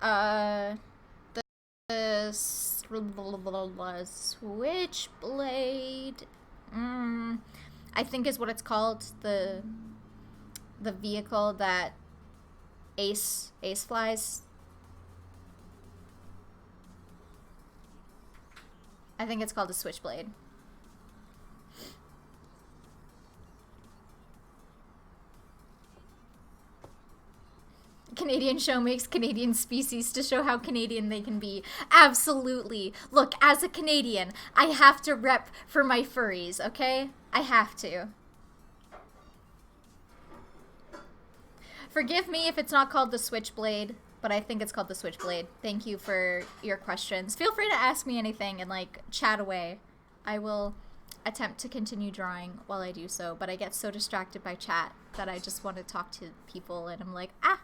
Uh, the switchblade. I think is what it's called. The vehicle that Ace flies. I think it's called a switchblade. Canadian show makes Canadian species to show how Canadian they can be. Absolutely. Look, as a Canadian, I have to rep for my furries, okay? I have to. Forgive me if it's not called the Switchblade, but I think it's called the Switchblade. Thank you for your questions. Feel free to ask me anything and, like, chat away. I will attempt to continue drawing while I do so, but I get so distracted by chat that I just want to talk to people, and I'm like, ah!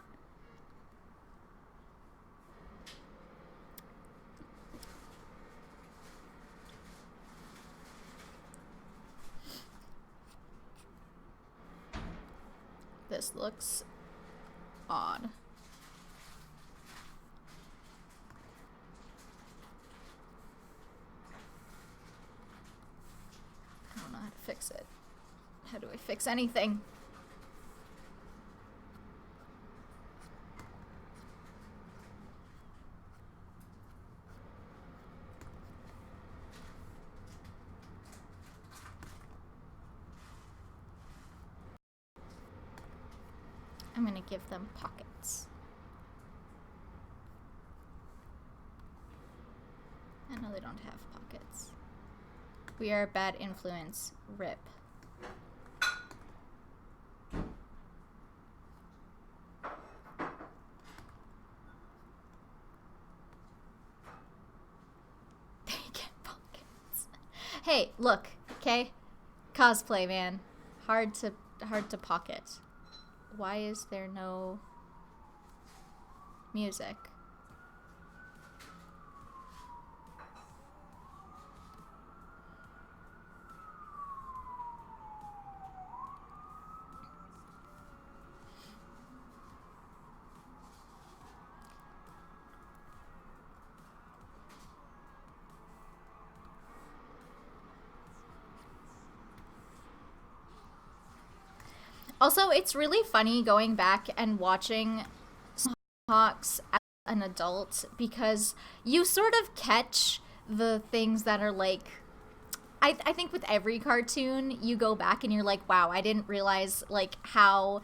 This looks odd. I don't know how to fix it. How do I fix anything? I'm gonna give them pockets. I know they don't have pockets. We are a bad influence. Rip. They get pockets. Hey, look, okay? Cosplay, man. Hard to pocket. Why is there no music? Also, it's really funny going back and watching Hawks as an adult because you sort of catch the things that are like, I think with every cartoon you go back and you're like, wow, I didn't realize like how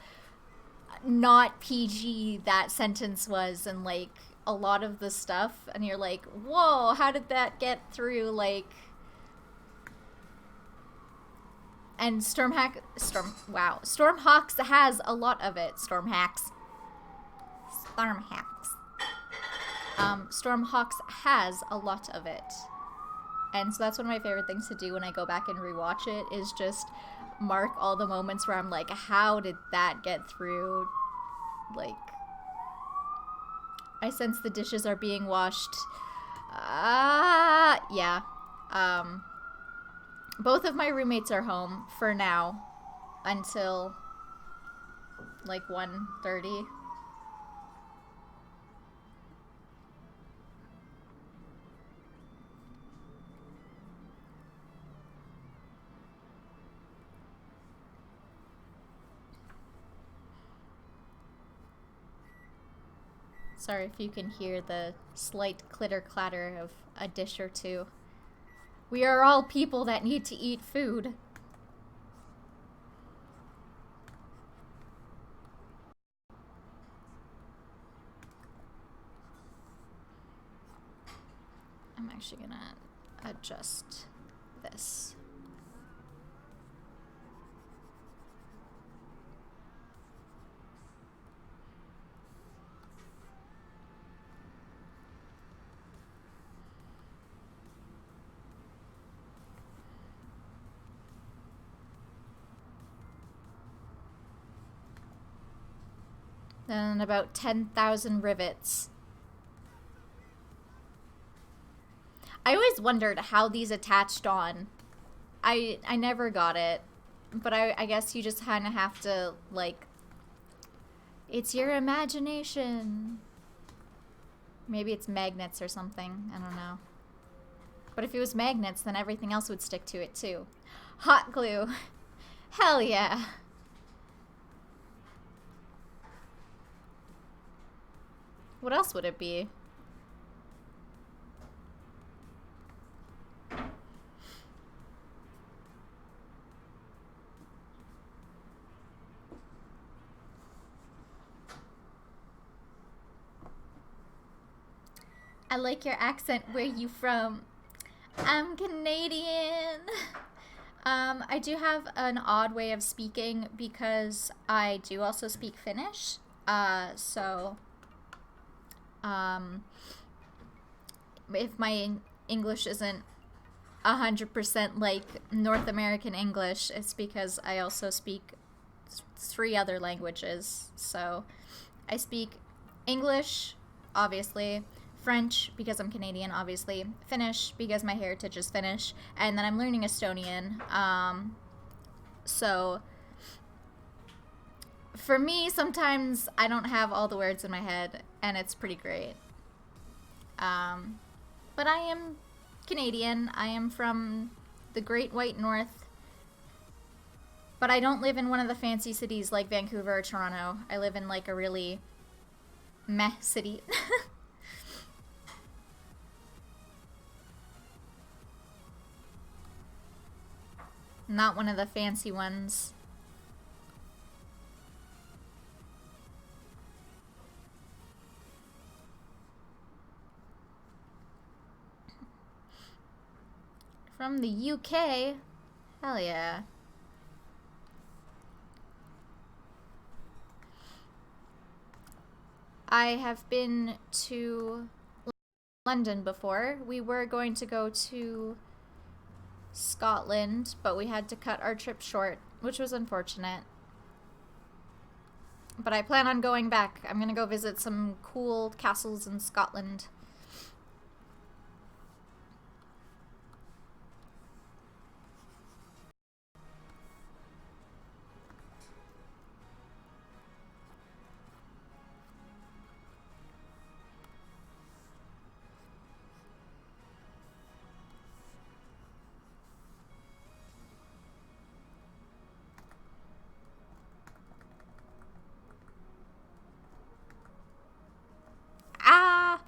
not PG that sentence was, and like a lot of the stuff, and you're like, whoa, how did that get through? Like, and Stormhawks has a lot of it. Stormhawks has a lot of it. And so that's one of my favorite things to do when I go back and rewatch it, is just mark all the moments where I'm like, how did that get through? Like, I sense the dishes are being washed. Yeah. Both of my roommates are home for now until like 1:30. Sorry if you can hear the slight clitter clatter of a dish or two. We are all people that need to eat food. I'm actually gonna adjust this. Then about 10,000 rivets. I always wondered how these attached on. I never got it, but I guess you just kind of have to, like, it's your imagination. Maybe it's magnets or something. I don't know. But if it was magnets, then everything else would stick to it too. Hot glue. Hell yeah. What else would it be? I like your accent. Where you from? I'm Canadian. I do have an odd way of speaking because I do also speak Finnish. So if my English isn't 100% like North American English, it's because I also speak 3 other languages. So I speak English, obviously, French because I'm Canadian, obviously, Finnish because my heritage is Finnish, and then I'm learning Estonian. So for me, sometimes I don't have all the words in my head, and it's pretty great. But I am Canadian. I am from the Great White North. But I don't live in one of the fancy cities like Vancouver or Toronto. I live in like a really meh city. Not one of the fancy ones. From the UK? Hell yeah. I have been to London before. We were going to go to Scotland, but we had to cut our trip short, which was unfortunate. But I plan on going back. I'm gonna go visit some cool castles in Scotland. Ah!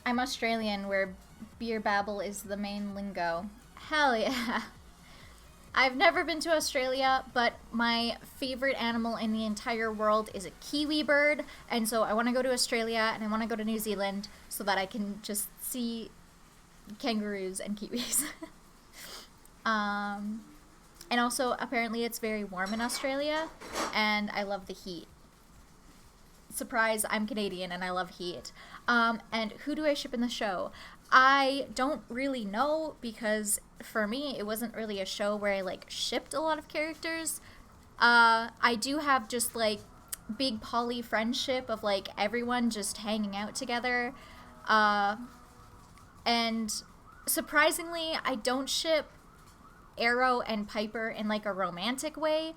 I'm Australian, where beer babble is the main lingo. Hell yeah. I've never been to Australia, but my favorite animal in the entire world is a kiwi bird, and so I want to go to Australia and I want to go to New Zealand so that I can just see kangaroos and kiwis. And also, apparently, it's very warm in Australia, and I love the heat. Surprise, I'm Canadian and I love heat. And who do I ship in the show? I don't really know because for me, it wasn't really a show where I like shipped a lot of characters. I do have just like big poly friendship of like everyone just hanging out together. And surprisingly, I don't ship Arrow and Piper in like a romantic way.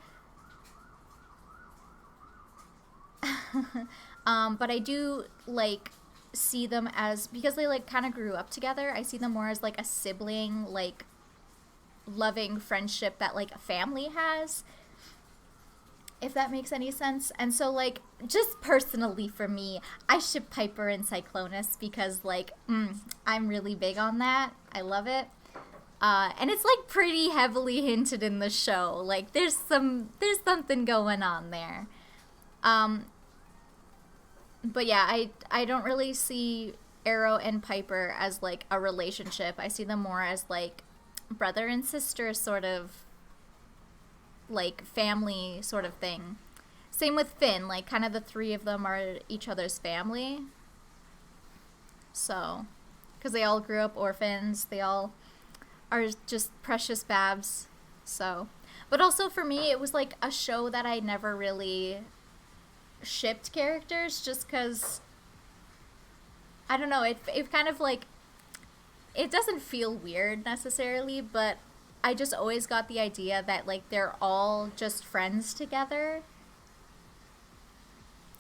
But I do like see them as, because they like kind of grew up together, I see them more as like a sibling, like loving friendship that like a family has, if that makes any sense. And so like just personally for me, I ship Piper and Cyclonus because like I'm really big on that. I love it. And it's like pretty heavily hinted in the show. Like there's something going on there. But yeah, I don't really see Arrow and Piper as like a relationship. I see them more as like brother and sister sort of like family sort of thing. Same with Finn, like kind of the three of them are each other's family. So, because they all grew up orphans, they all are just precious babs. So, but also for me, it was like a show that I never really shipped characters just because, I don't know, it kind of like, it doesn't feel weird necessarily, but I just always got the idea that like they're all just friends together.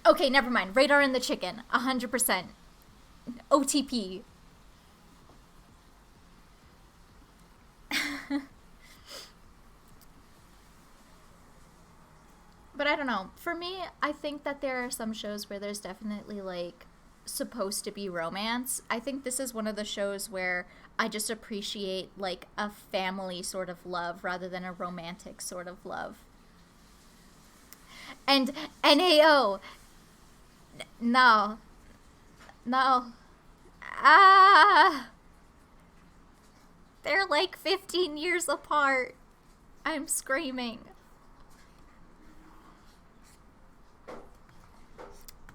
Okay, never mind. Radar and the chicken, 100%. OTP. But I don't know. For me, I think that there are some shows where there's definitely like supposed to be romance. I think this is one of the shows where I just appreciate like a family sort of love rather than a romantic sort of love. And NAO. No. No. Ah. They're like 15 years apart. I'm screaming.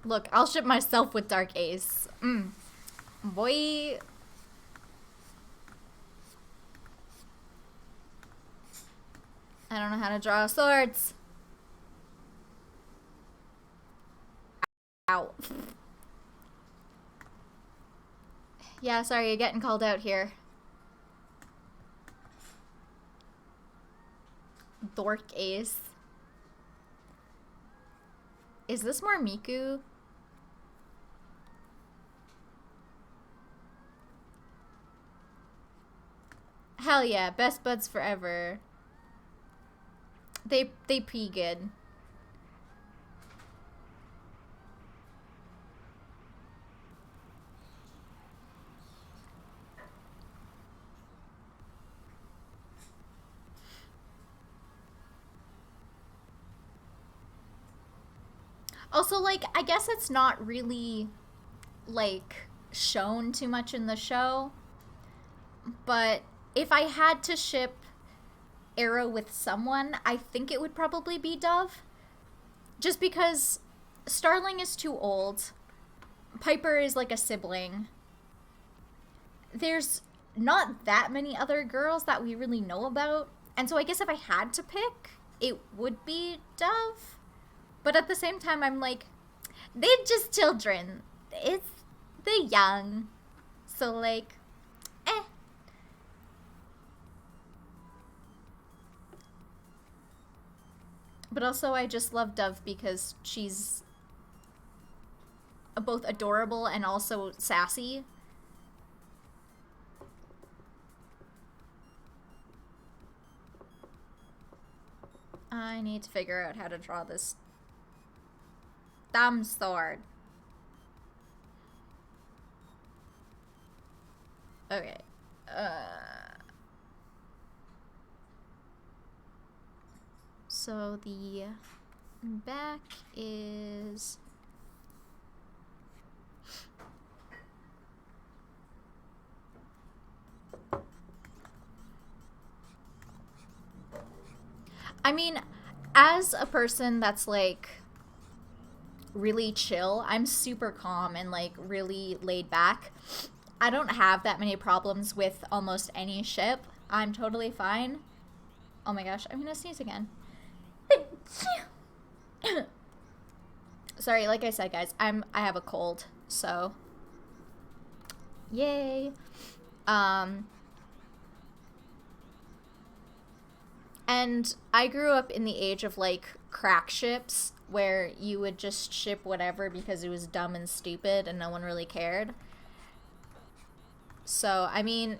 Look, I'll ship myself with Dark Ace. Boy. I don't know how to draw swords. Ow. Yeah, sorry, you're getting called out here. Dork Ace. Is this more Miku? Hell yeah, best buds forever. They pee good. Also, like, I guess it's not really, like, shown too much in the show. But if I had to ship Arrow with someone, I think it would probably be Dove. Just because Starling is too old. Piper is like a sibling. There's not that many other girls that we really know about. And so I guess if I had to pick, it would be Dove. But at the same time, I'm like, they're just children. They're young. So like, eh. But also I just love Dove because she's both adorable and also sassy. I need to figure out how to draw this thumb sword. Okay. So the back is... I mean, as a person that's like really chill, I'm super calm and like really laid back. I don't have that many problems with almost any ship. I'm totally fine. Oh my gosh, I'm gonna sneeze again. Sorry, like I said, guys, I have a cold, so yay. And I grew up in the age of like crack ships where you would just ship whatever because it was dumb and stupid and no one really cared. So, I mean,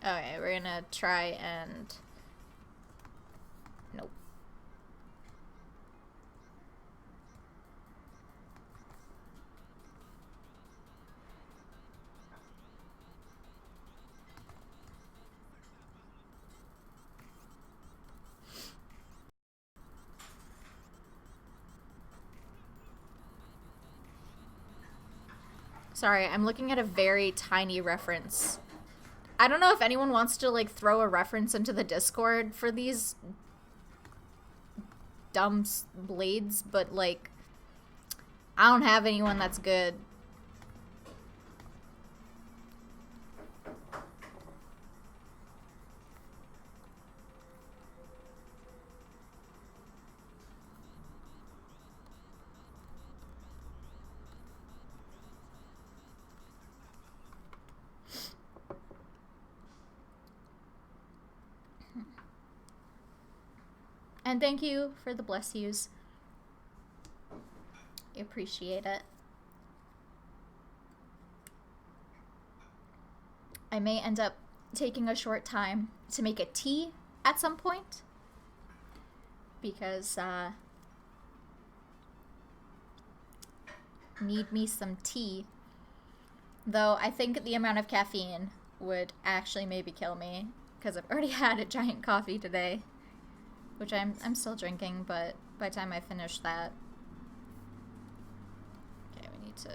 okay, we're gonna try and... Nope. Sorry, I'm looking at a very tiny reference. I don't know if anyone wants to, like, throw a reference into the Discord for these dumb blades, but, like, I don't have anyone that's good. And thank you for the bless yous. I appreciate it. I may end up taking a short time to make a tea at some point. Because, need me some tea. Though I think the amount of caffeine would actually maybe kill me. Because I've already had a giant coffee today. Which I'm still drinking, but by the time I finish that... Okay, we need to...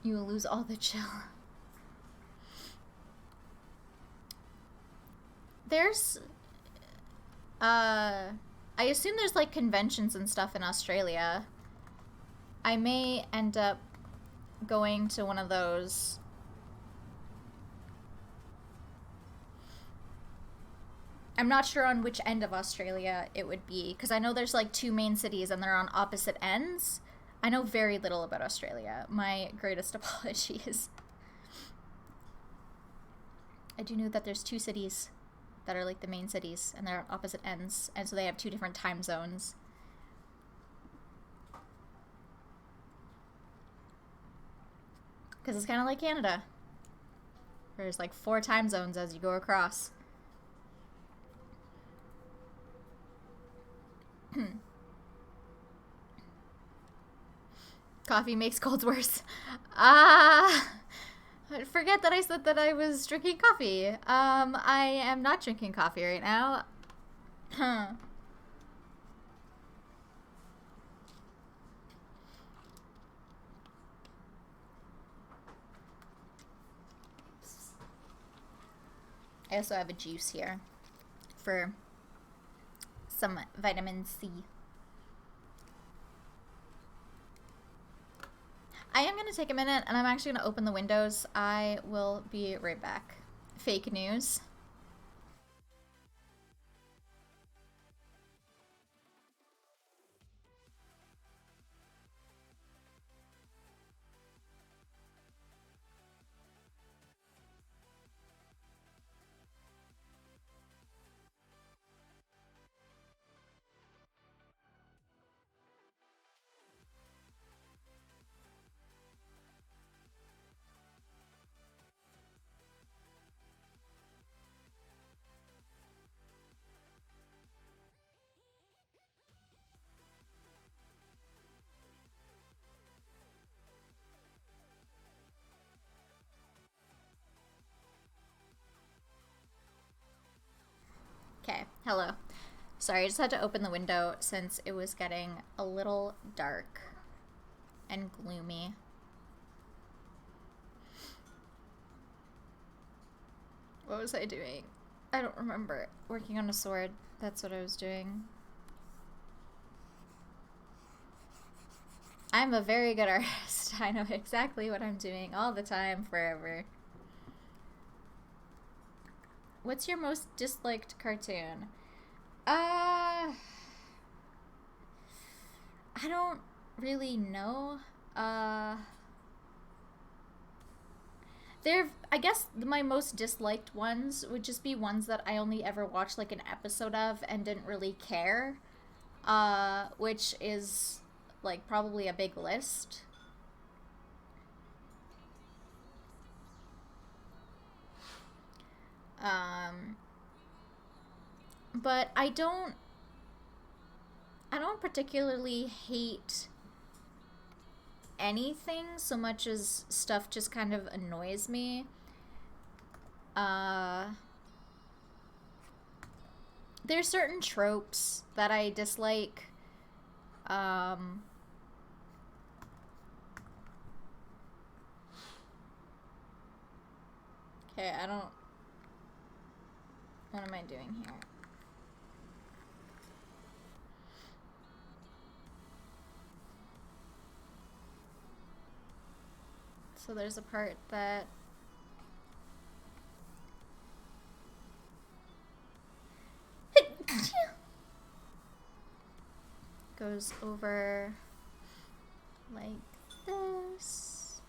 You will lose all the chill. There's... I assume there's, like, conventions and stuff in Australia. I may end up going to one of those. I'm not sure on which end of Australia it would be, because I know there's like 2 main cities and they're on opposite ends. I know very little about Australia. My greatest apologies. I do know that there's 2 cities that are like the main cities and they're on opposite ends, and so they have 2 different time zones. Because it's kind of like Canada. There's like 4 time zones as you go across. Coffee makes colds worse. Forget that I said that I was drinking coffee. I am not drinking coffee right now. I also have a juice here for some vitamin C. I am going to take a minute and I'm actually going to open the windows. I will be right back. Fake news. Okay, hello. Sorry, I just had to open the window since it was getting a little dark and gloomy. What was I doing? I don't remember. Working on a sword. That's what I was doing. I'm a very good artist. I know exactly what I'm doing all the time, forever. What's your most disliked cartoon? I don't really know. I guess my most disliked ones would just be ones that I only ever watched like an episode of and didn't really care. Which is like probably a big list. But I don't particularly hate anything so much as stuff just kind of annoys me. There's certain tropes that I dislike. Um, okay, I don't. What am I doing here? So there's a part that goes over like this.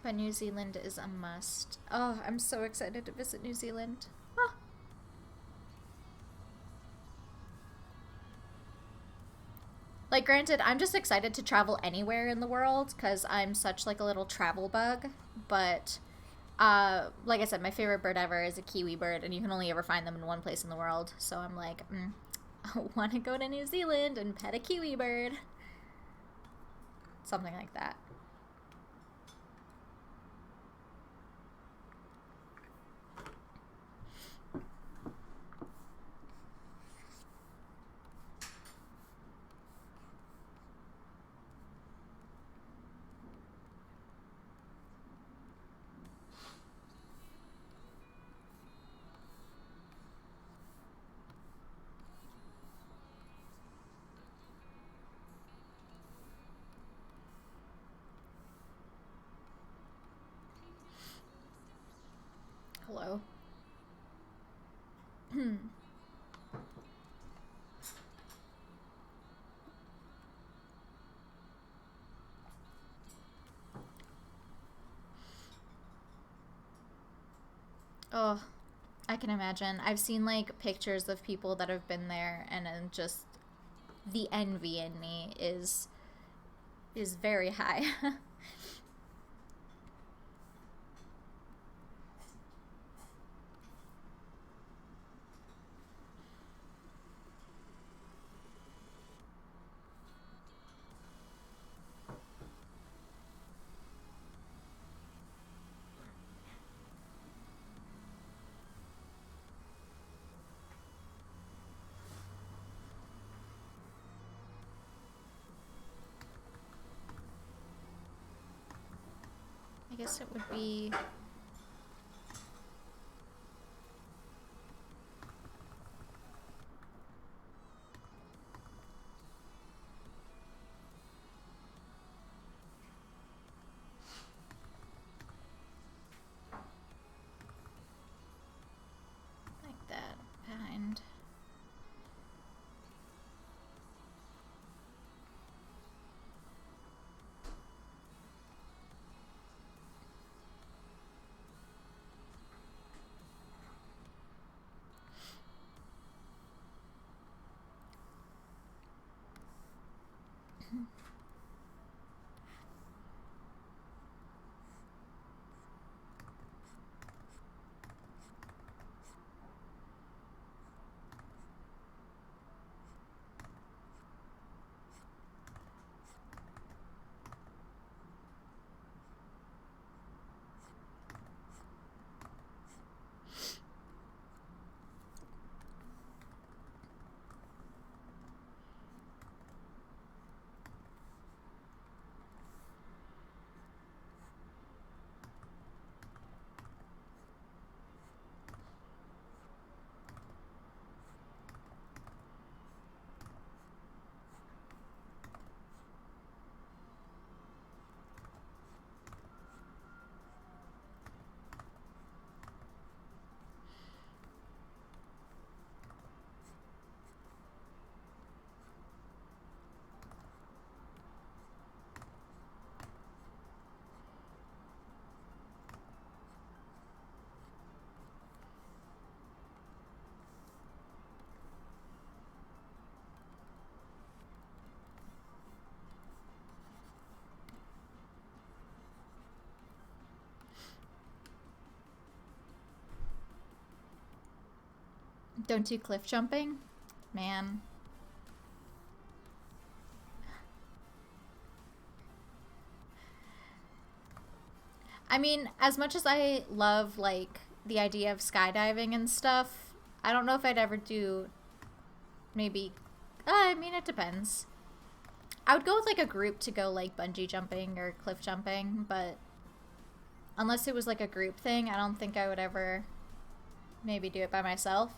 But New Zealand is a must. Oh, I'm so excited to visit New Zealand. Ah. Like, granted, I'm just excited to travel anywhere in the world because I'm such like a little travel bug. But, like I said, my favorite bird ever is a kiwi bird, and you can only ever find them in one place in the world. So I'm like, I want to go to New Zealand and pet a kiwi bird. Something like that. Hello. Oh, I can imagine. I've seen like pictures of people that have been there, and then just the envy in me is very high. I guess it would be like that behind. Don't do cliff jumping? Man. I mean, as much as I love, like, the idea of skydiving and stuff, I don't know if I'd ever do, maybe, I mean, it depends. I would go with, like, a group to go, like, bungee jumping or cliff jumping, but unless it was, like, a group thing, I don't think I would ever maybe do it by myself.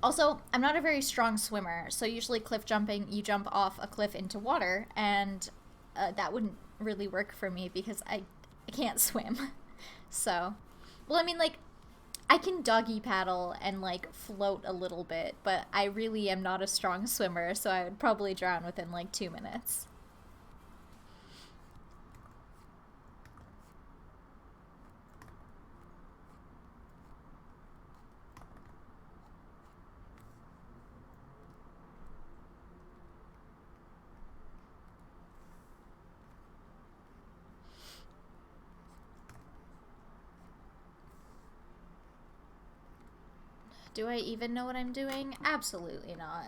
Also, I'm not a very strong swimmer, so usually cliff jumping, you jump off a cliff into water, and that wouldn't really work for me because I can't swim. So, well, I mean, like, I can doggy paddle and, like, float a little bit, but I really am not a strong swimmer, so I would probably drown within, like, 2 minutes. Do I even know what I'm doing? Absolutely not.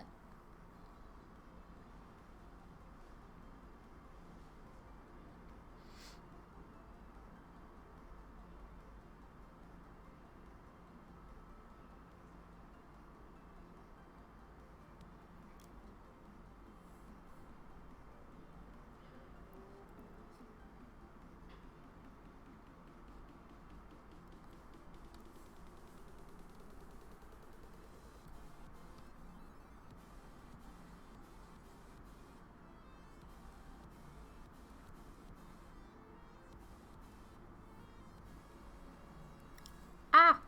Ah!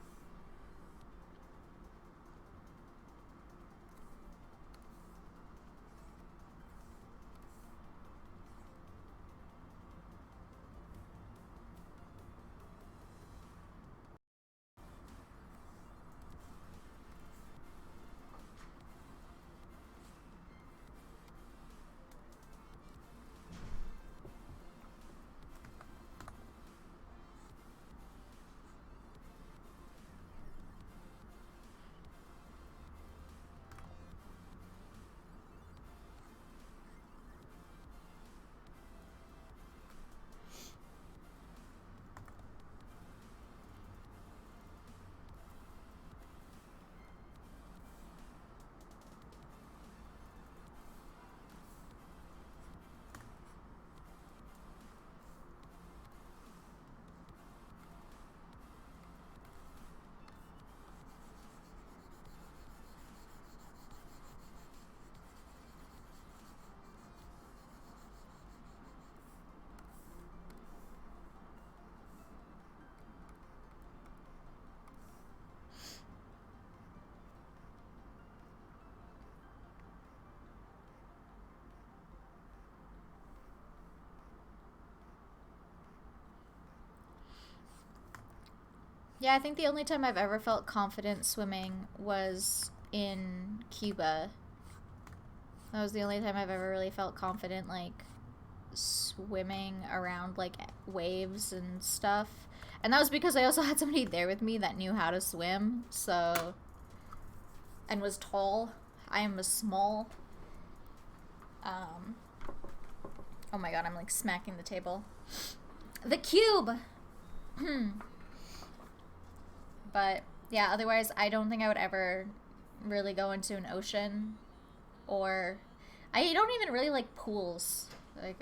Yeah, I think the only time I've ever felt confident swimming was in Cuba. That was the only time I've ever really felt confident, like, swimming around, like, waves and stuff. And that was because I also had somebody there with me that knew how to swim, so. And was tall. I am a small. Um. Oh my god, I'm, like, smacking the table. The cube! But yeah, otherwise I don't think I would ever really go into an ocean, or I don't even really like pools. Like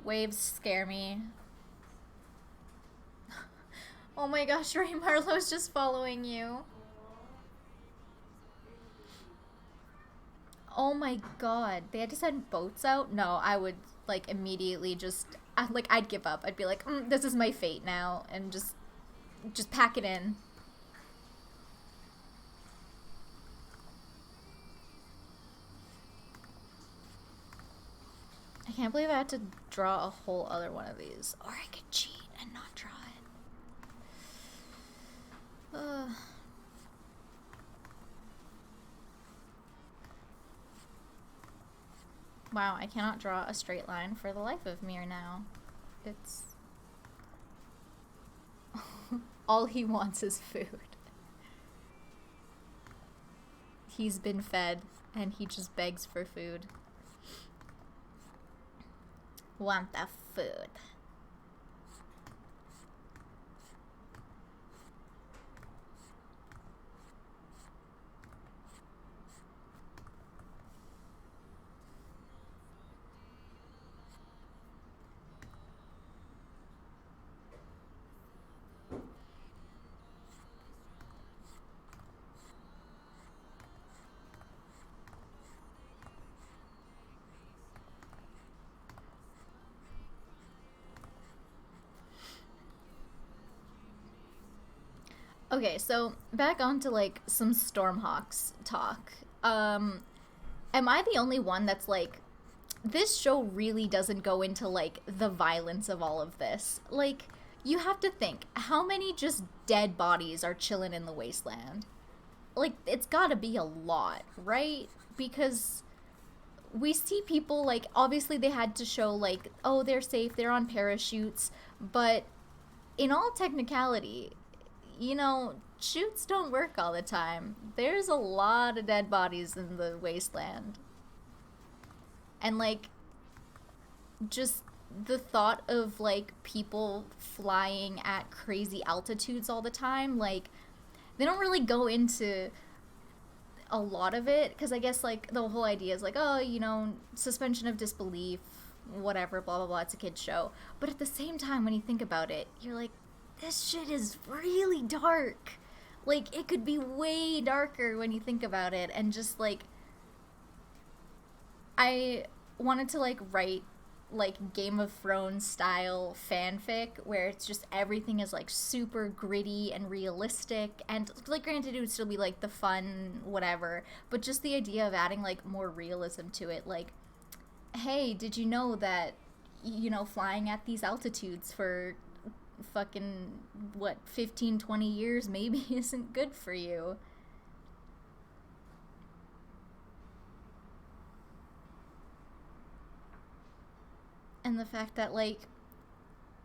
waves scare me. Oh my gosh, Ray Marlowe's just following you. Oh my god, they had to send boats out? No, I would, like, immediately just like, I'd give up. I'd be like, this is my fate now, and just pack it in. I can't believe I had to draw a whole other one of these. Or I could cheat and not draw it. Wow, I cannot draw a straight line for the life of me now. It's All he wants is food. He's been fed and he just begs for food. Want the food. Okay, so back on to like some Stormhawks talk. Am I the only one that's like, this show really doesn't go into like the violence of all of this? Like, you have to think, how many just dead bodies are chilling in the wasteland? Like, it's gotta be a lot, right? Because we see people like, obviously they had to show like, oh, they're safe, they're on parachutes, but in all technicality, shoots don't work all the time. There's a lot of dead bodies in the wasteland. And like, just the thought of like people flying at crazy altitudes all the time, like, they don't really go into a lot of it because I guess like the whole idea is like, oh, suspension of disbelief, whatever, blah blah blah, it's a kid's show. But at the same time, when you think about it, you're like, this shit is really dark. Like, it could be way darker when you think about it. And just like, I wanted to like write like Game of Thrones style fanfic where it's just everything is like super gritty and realistic, and like granted it would still be like the fun whatever, but just the idea of adding like more realism to it. Like, hey, did you know that flying at these altitudes for fucking what, 15, 20 years maybe isn't good for you? And the fact that like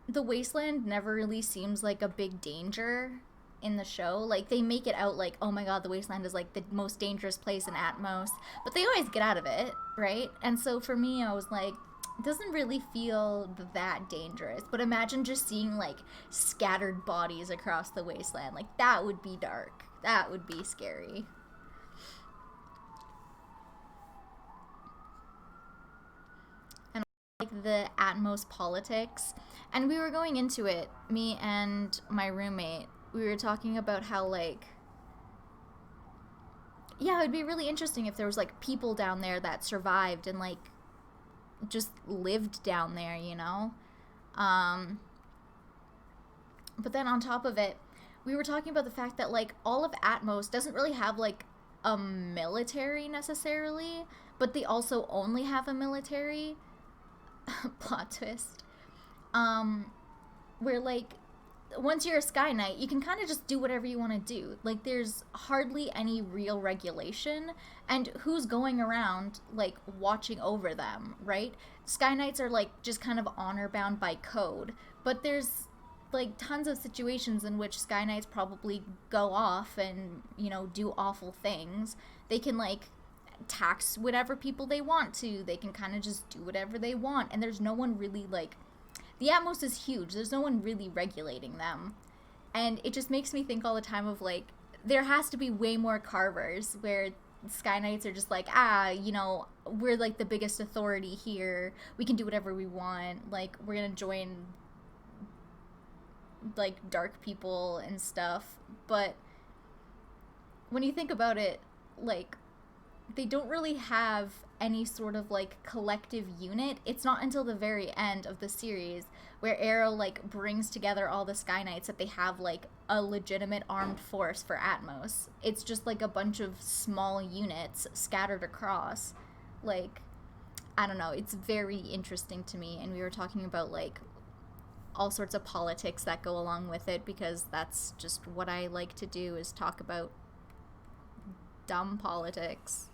the wasteland never really seems like a big danger in the show. Like, they make it out like, oh my god, the wasteland is like the most dangerous place in Atmos, but they always get out of it, right? And so for me, I was like, it doesn't really feel that dangerous. But imagine just seeing like scattered bodies across the wasteland. Like, that would be dark. That would be scary. And like the Atmos politics. And we were going into it, me and my roommate. We were talking about how like, yeah, it would be really interesting if there was like people down there that survived and like just lived down there, Um, but then on top of it, we were talking about the fact that like all of Atmos doesn't really have like a military necessarily, but they also only have a military. Plot twist. Um, where like once you're a Sky Knight, you can kind of just do whatever you want to do. Like, there's hardly any real regulation, and who's going around like watching over them, right? Sky Knights are like just kind of honor bound by code, but there's like tons of situations in which Sky Knights probably go off and do awful things. They can like tax whatever people they want to. They can kind of just do whatever they want, and there's no one really like, the Atmos is huge. There's no one really regulating them. And it just makes me think all the time of like, there has to be way more carvers where Sky Knights are just like, we're like the biggest authority here. We can do whatever we want. Like, we're going to join like dark people and stuff. But when you think about it, like, they don't really have any sort of like collective unit. It's not until the very end of the series where Arrow like brings together all the Sky Knights that they have like a legitimate armed force for Atmos. It's just like a bunch of small units scattered across. Like, I don't know, it's very interesting to me, and we were talking about like all sorts of politics that go along with it, because that's just what I like to do, is talk about dumb politics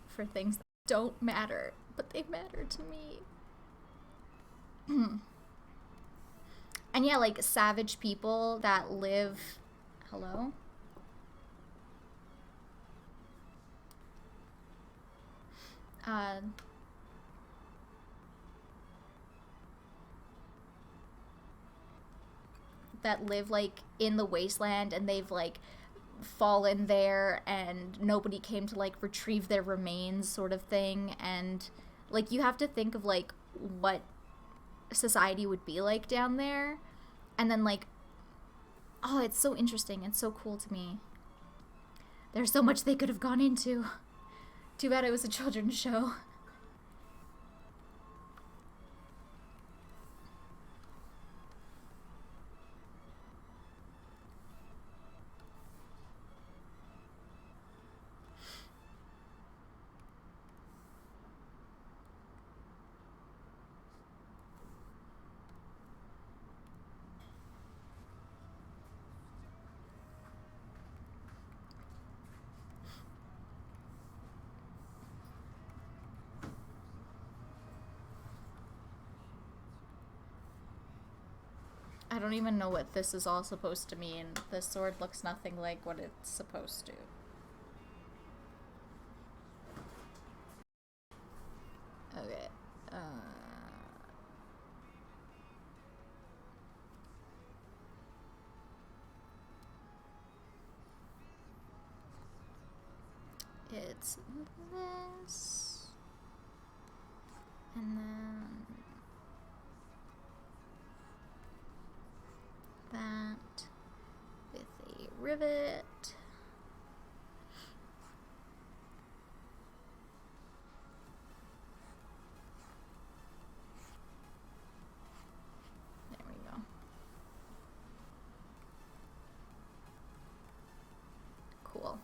for things that don't matter, but they matter to me. yeah, like savage people that live. Hello? Uh, that live like in the wasteland, and they've like fallen there and nobody came to like retrieve their remains, sort of thing. And like you have to think of like what society would be like down there. And then like, oh, it's so interesting. It's so cool to me. There's so much they could have gone into. Too bad it was a children's show. I don't even know what this is all supposed to mean. This sword looks nothing like what it's supposed to. Okay. It's this. And then that with a rivet. There we go. Cool.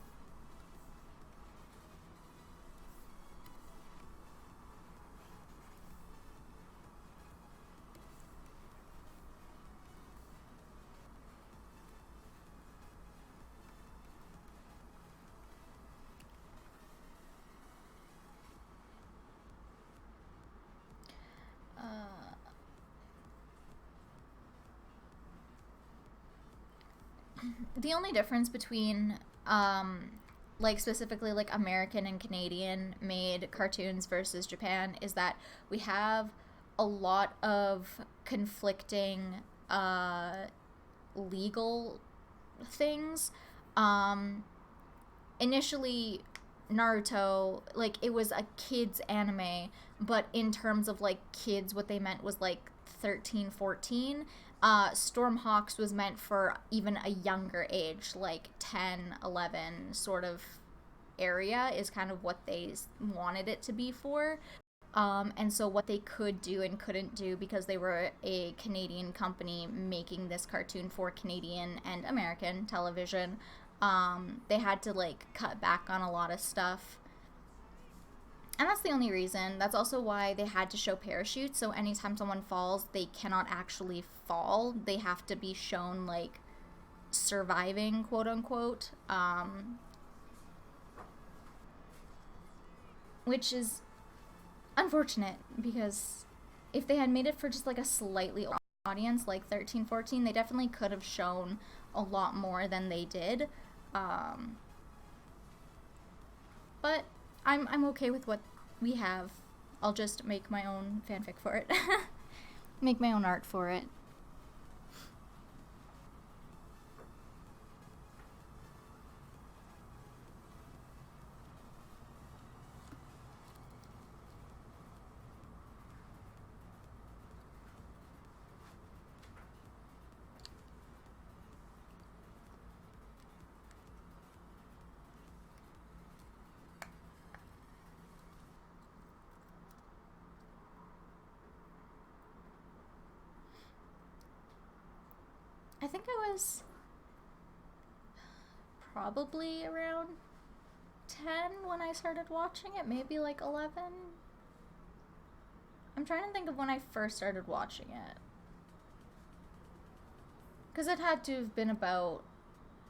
The only difference between like specifically like American and Canadian made cartoons versus Japan is that we have a lot of conflicting legal things. Initially Naruto, like, it was a kids anime, but in terms of like kids, what they meant was like 13, 14. Stormhawks was meant for even a younger age, like 10, 11 sort of area is kind of what they wanted it to be for. And so what they could do and couldn't do, because they were a Canadian company making this cartoon for Canadian and American television, they had to like cut back on a lot of stuff. And that's the only reason. That's also why they had to show parachutes. So anytime someone falls, they cannot actually fall. They have to be shown like surviving, quote unquote. Which is unfortunate, because if they had made it for just like a slightly older audience, like 13, 14, they definitely could have shown a lot more than they did. Um, but I'm okay with what we have. I'll just make my own fanfic for it. Make my own art for it. I think I was probably around 10 when I started watching it, maybe like 11. I'm trying to think of when I first started watching it. Because it had to have been about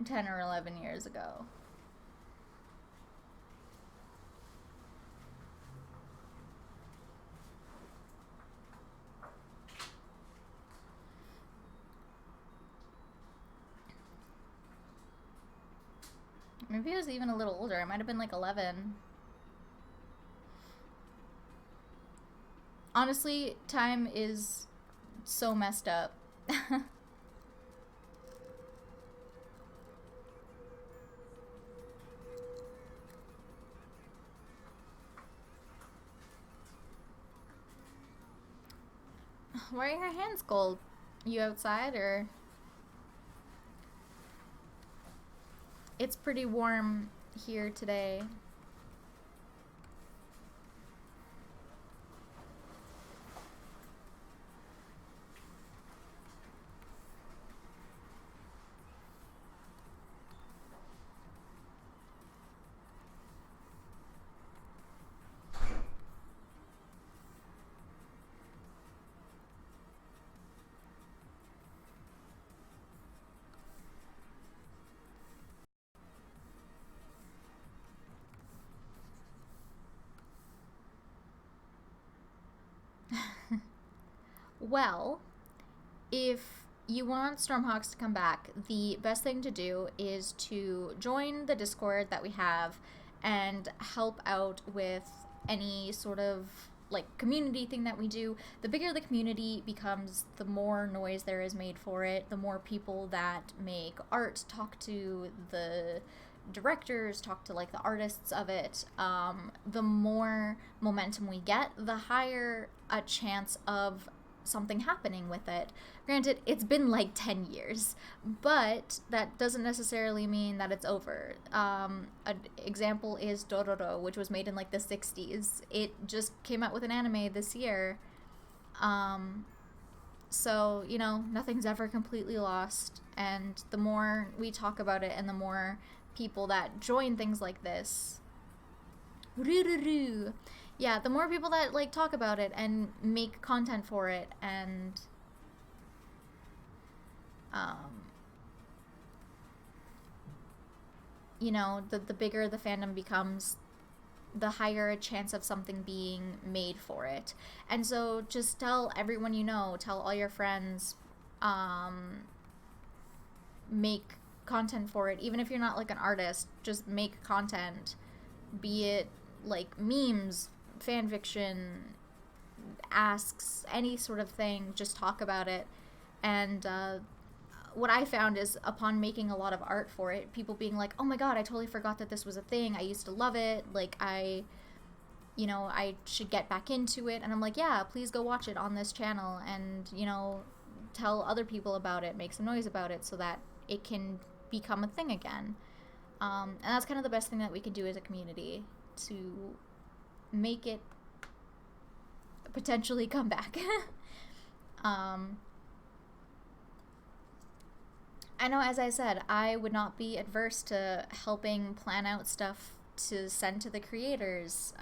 10 or 11 years ago. Maybe I was even a little older. I might have been like 11. Honestly, time is so messed up. Why are your hands cold? You outside or? It's pretty warm here today. Well, if you want Stormhawks to come back, the best thing to do is to join the Discord that we have and help out with any sort of like community thing that we do. The bigger the community becomes, the more noise there is made for it, the more people that make art talk to the directors, talk to like the artists of it, the more momentum we get, the higher a chance of something happening with it. Granted, it's been like 10 years, but that doesn't necessarily mean that it's over. An example is Dororo, which was made in like the 60s. It just came out with an anime this year. Um, so, you know, nothing's ever completely lost. And the more we talk about it and the more people that join things like this, yeah, the more people that like talk about it and make content for it and um, you know, the bigger the fandom becomes, the higher a chance of something being made for it. And so just tell everyone you know, tell all your friends, um, make content for it. Even if you're not like an artist, just make content, be it like memes, fan fiction, asks, any sort of thing, just talk about it. And what I found is upon making a lot of art for it, people being like, oh my god, I totally forgot that this was a thing. I used to love it. Like, you know, I should get back into it. And I'm like, yeah, please go watch it on this channel and, you know, tell other people about it, make some noise about it so that it can become a thing again. And that's kind of the best thing that we can do as a community to make it potentially come back. um, I know, as I said, I would not be adverse to helping plan out stuff to send to the creators.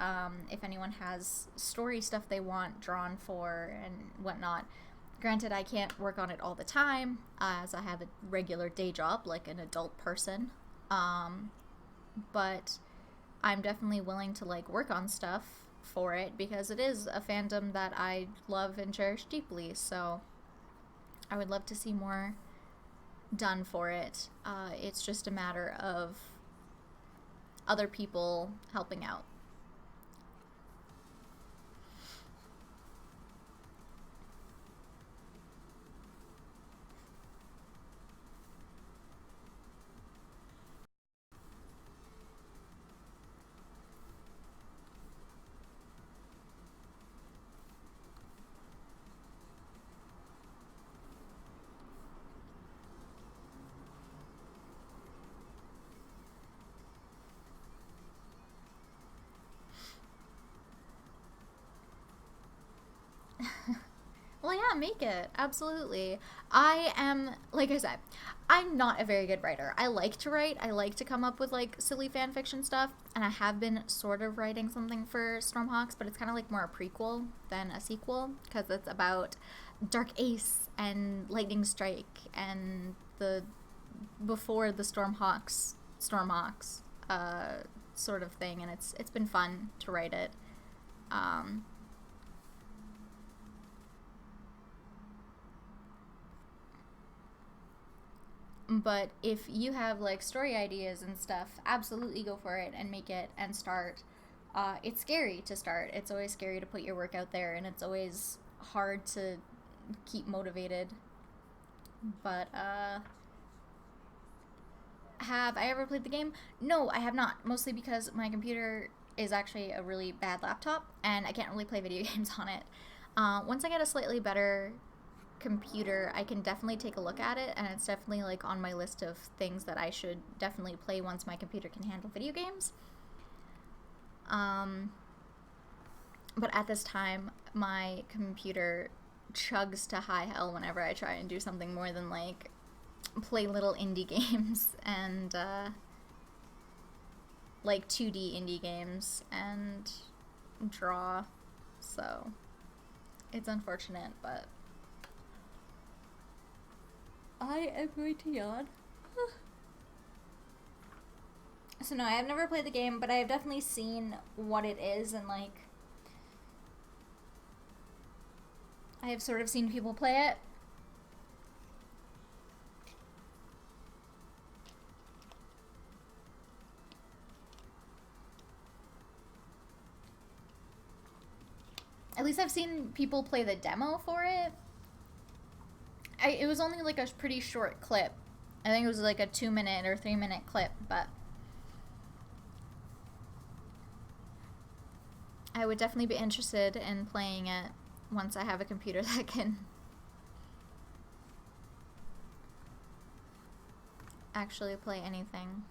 If anyone has story stuff they want drawn for and whatnot. Granted, I can't work on it all the time, as I have a regular day job like an adult person. But I'm definitely willing to like work on stuff for it because it is a fandom that I love and cherish deeply. So I would love to see more done for it. It's just a matter of other people helping out. Well, yeah, make it. Absolutely. I am, like I said, I'm not a very good writer. I like to write. I like to come up with like silly fan fiction stuff, and I have been sort of writing something for Stormhawks, but it's kind of like more a prequel than a sequel because it's about Dark Ace and Lightning Strike and the before the Stormhawks sort of thing, and it's been fun to write it. Um, But if you have like story ideas and stuff, absolutely go for it and make it and start. It's scary to start. It's always scary to put your work out there, and it's always hard to keep motivated. But have I ever played the game? No, I have not. Mostly because my computer is actually a really bad laptop, and I can't really play video games on it. Once I get a slightly better computer, I can definitely take a look at it, and it's definitely like on my list of things that I should definitely play once my computer can handle video games. But at this time, my computer chugs to high hell whenever I try and do something more than like play little indie games and like 2D indie games and draw. So it's unfortunate, but I am going to yawn. So no, I have never played the game, but I have definitely seen what it is, and like I have sort of seen people play it. At least I've seen people play the demo for it. It was only like a pretty short clip. I think it was like a 2-minute or 3-minute clip, but I would definitely be interested in playing it once I have a computer that can actually play anything.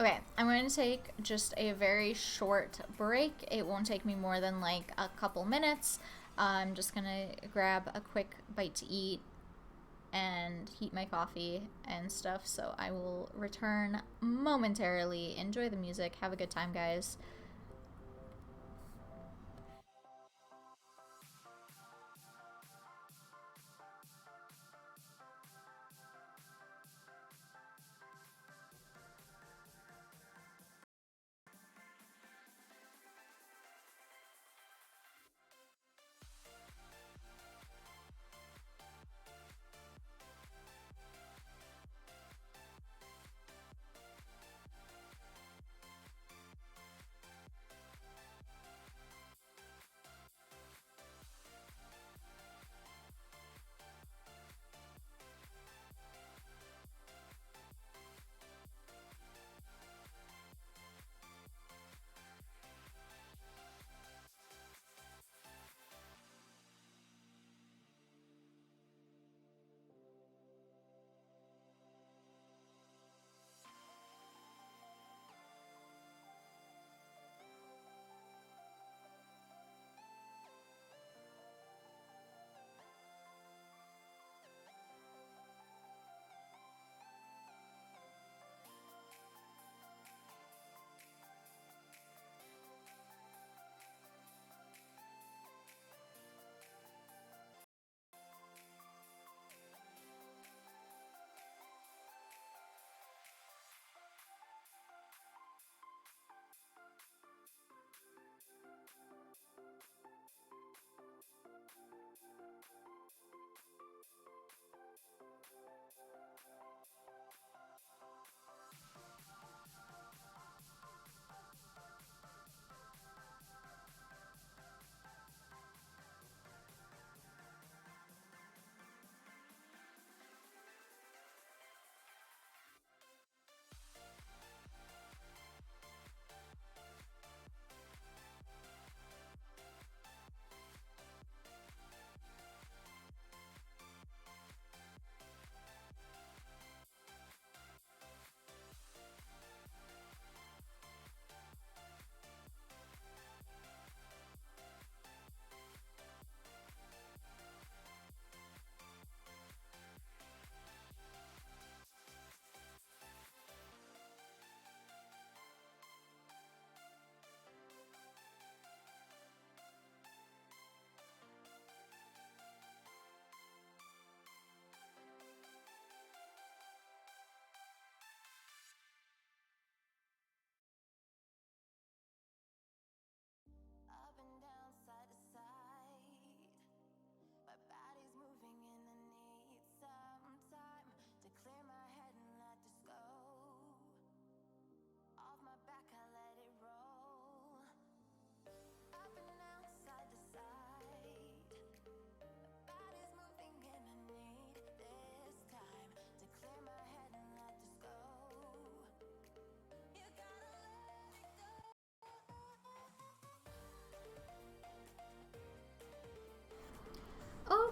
Okay, I'm going to take just a very short break. It won't take me more than like a couple minutes. I'm just going to grab a quick bite to eat and heat my coffee and stuff. So I will return momentarily. Enjoy the music. Have a good time, guys.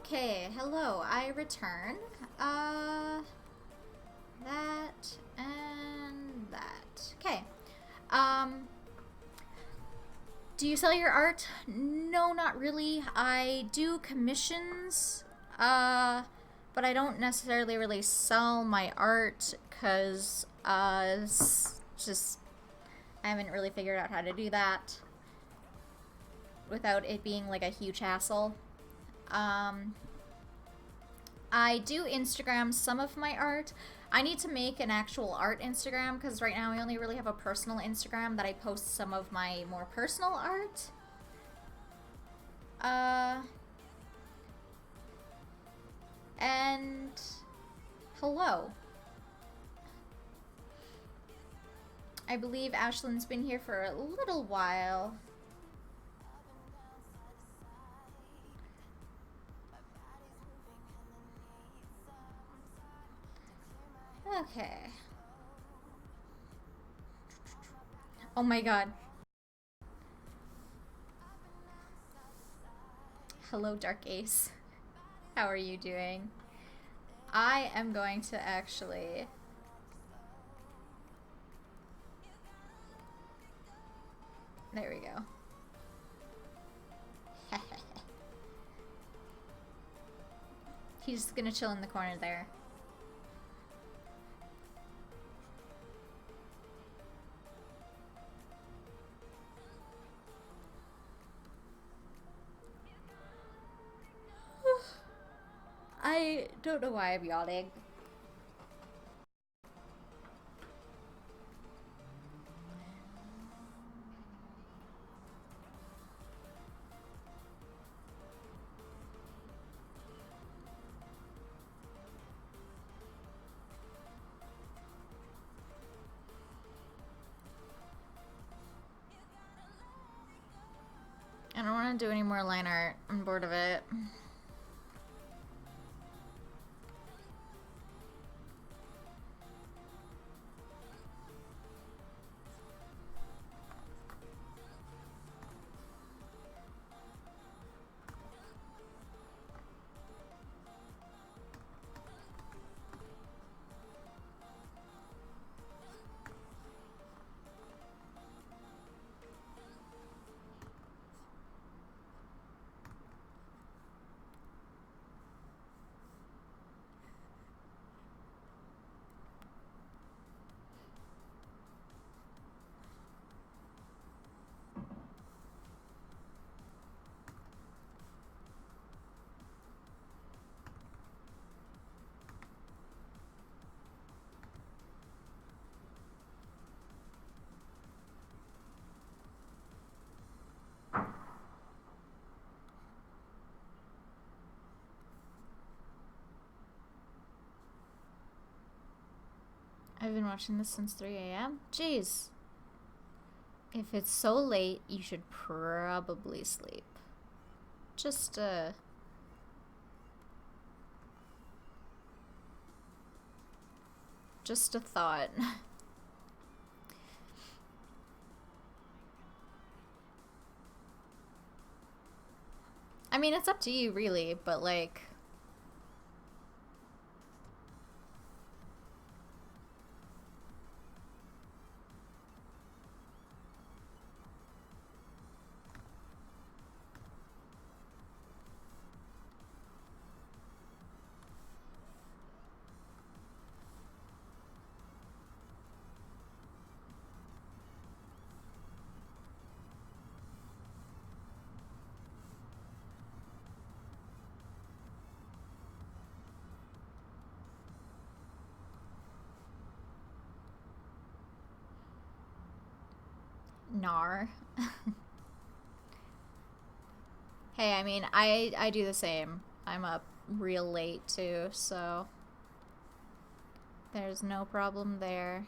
Okay, hello, I return. That and that. Okay. Um, do you sell your art? No, not really. I do commissions, but I don't necessarily really sell my art because, it's just, I haven't really figured out how to do that without it being like a huge hassle. Um, I do Instagram some of my art. I need to make an actual art Instagram because right now I only really have a personal Instagram that I post some of my more personal art. Uh, and hello. I believe Ashlyn's been here for a little while. Okay. Oh my god. Hello, Dark Ace. How are you doing? I am going to actually... There we go. He's gonna chill in the corner there. I don't know why I'm yawning. I don't want to do any more line art. I'm bored of it. I've been watching this since 3 a.m. Jeez. If it's so late, you should probably sleep. Just a thought. I mean, it's up to you, really, but like... Nar. Hey, I mean, I do the same. I'm up real late, too, so... There's no problem there.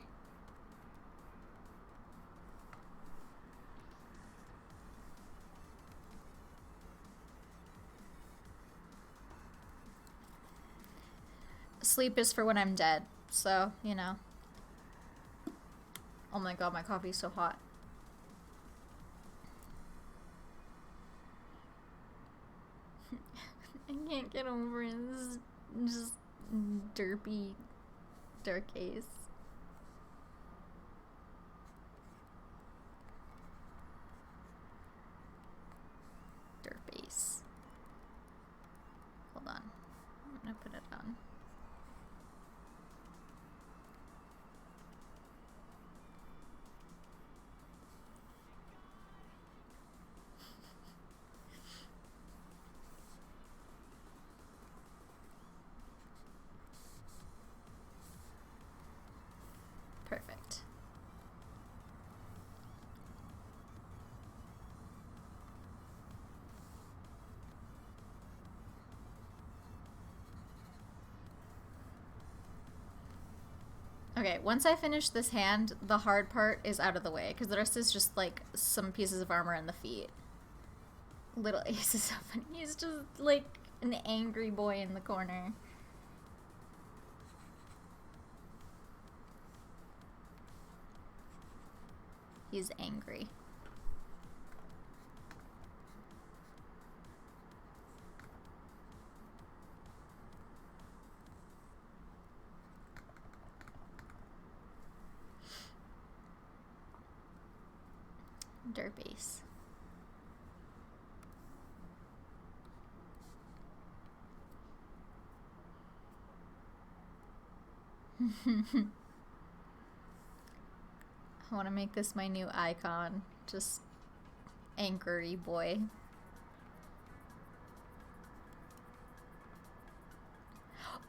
Sleep is for when I'm dead, so, you know. Oh my god, my coffee's so hot. can't get over it. This is just derpy dark ace. Derp ace. Hold on. I'm gonna put it on. Perfect. Okay, once I finish this hand, the hard part is out of the way, because the rest is just like some pieces of armor in the feet. Little Ace is so funny. He's just like an angry boy in the corner. He's angry. Derp ace. I want to make this my new icon. Just angry boy.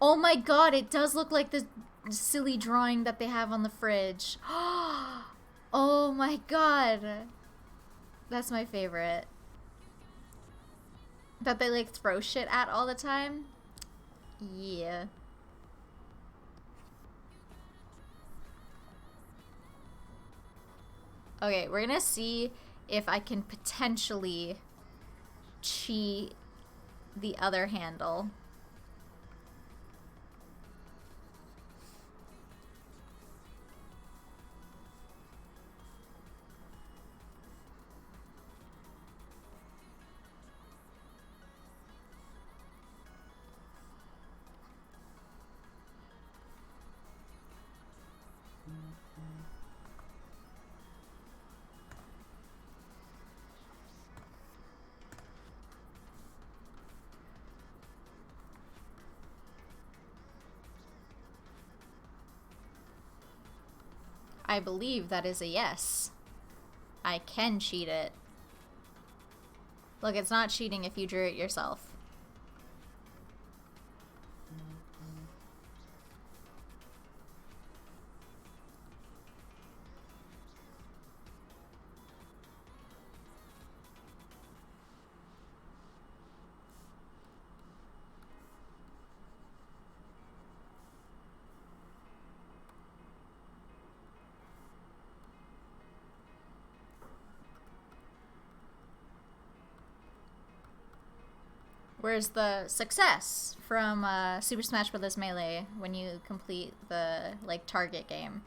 Oh my god, it does look like the silly drawing that they have on the fridge. Oh my god. That's my favorite. That they like throw shit at all the time. Yeah. Okay, we're gonna see if I can potentially cheat the other handle. I believe that is a yes. I can cheat it. Look, it's not cheating if you drew it yourself. Where's the success from Super Smash Bros. Melee when you complete the like target game?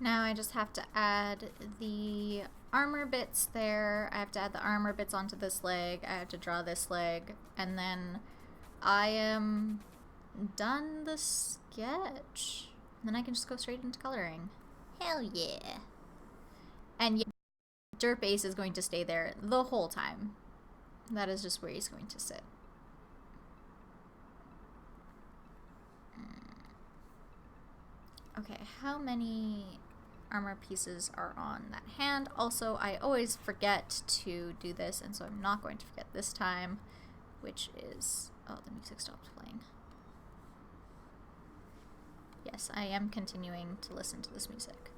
Now I just have to add the armor bits there. I have to add the armor bits onto this leg. I have to draw this leg. And then I am done the sketch. And then I can just go straight into coloring. Hell yeah. And yeah, Derp Ace is going to stay there the whole time. That is just where he's going to sit. Okay, how many armor pieces are on that hand? Also, I always forget to do this, and so I'm not going to forget this time, which is... Oh, the music stopped playing. Yes, I am continuing to listen to this music.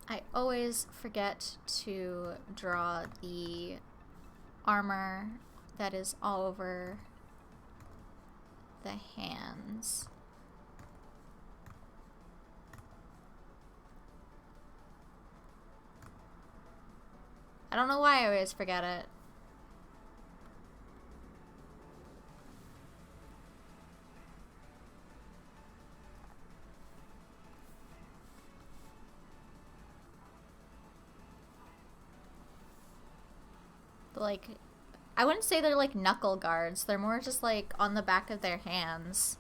I always forget to draw the armor that is all over the hands. I don't know why I always forget it. But, like, I wouldn't say they're like knuckle guards. They're more just like on the back of their hands.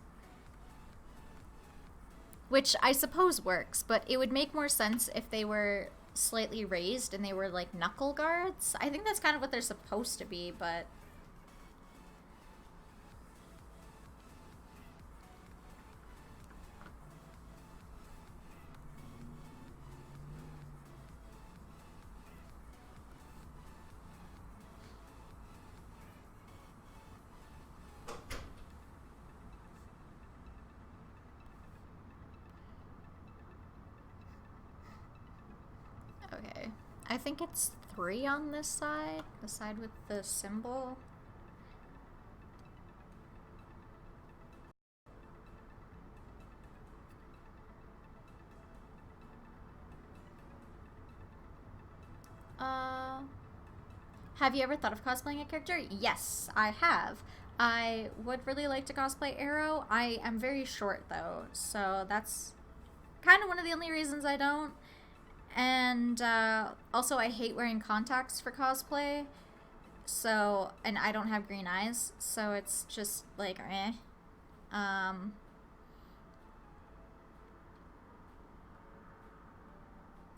Which I suppose works, but it would make more sense if they were slightly raised and they were like knuckle guards. I think that's kind of what they're supposed to be, but... Okay. I think it's 3 on this side. The side with the symbol. Have you ever thought of cosplaying a character? Yes, I have. I would really like to cosplay Arrow. I am very short though, so that's kind of one of the only reasons I don't. And also, I hate wearing contacts for cosplay. So, and I don't have green eyes, so it's just like, eh.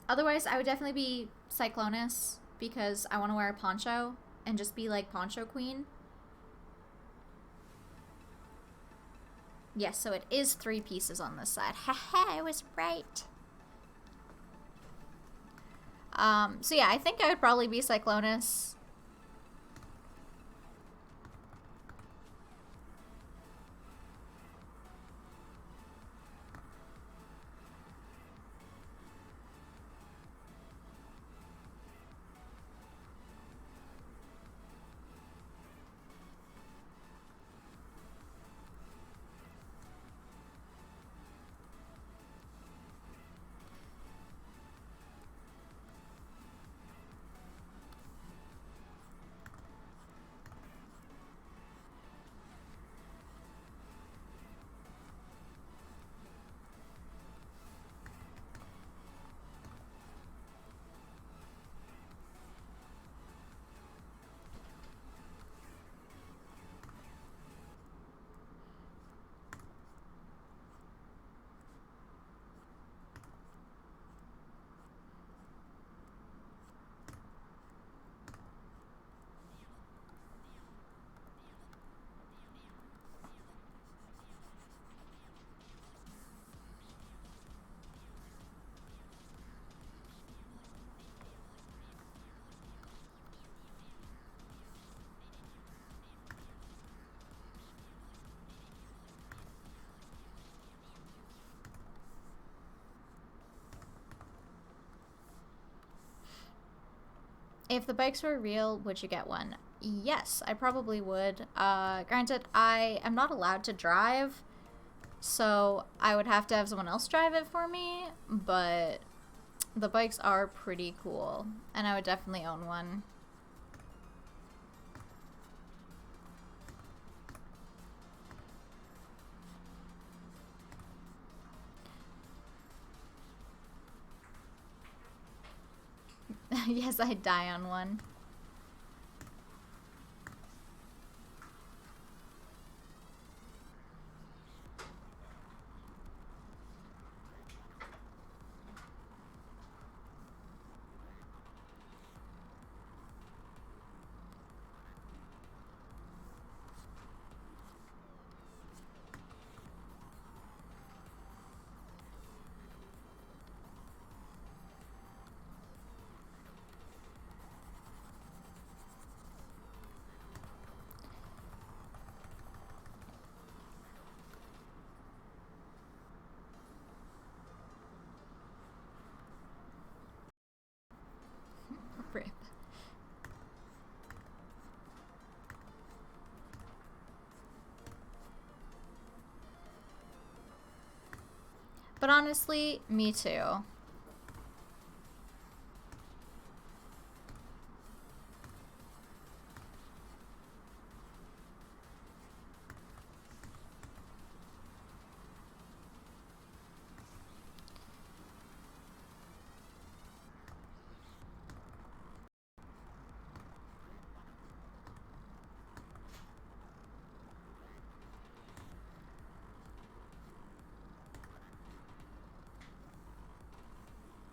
Otherwise, I would definitely be Cyclonus because I want to wear a poncho and just be like Poncho Queen. Yes, so it is 3 pieces on this side. Haha, I was right. So yeah, I think I would probably be Cyclonus. If the bikes were real, would you get one? Yes, I probably would. Granted, I am not allowed to drive, so I would have to have someone else drive it for me, but the bikes are pretty cool, and I would definitely own one. Yes, I'd die on one. But honestly, me too.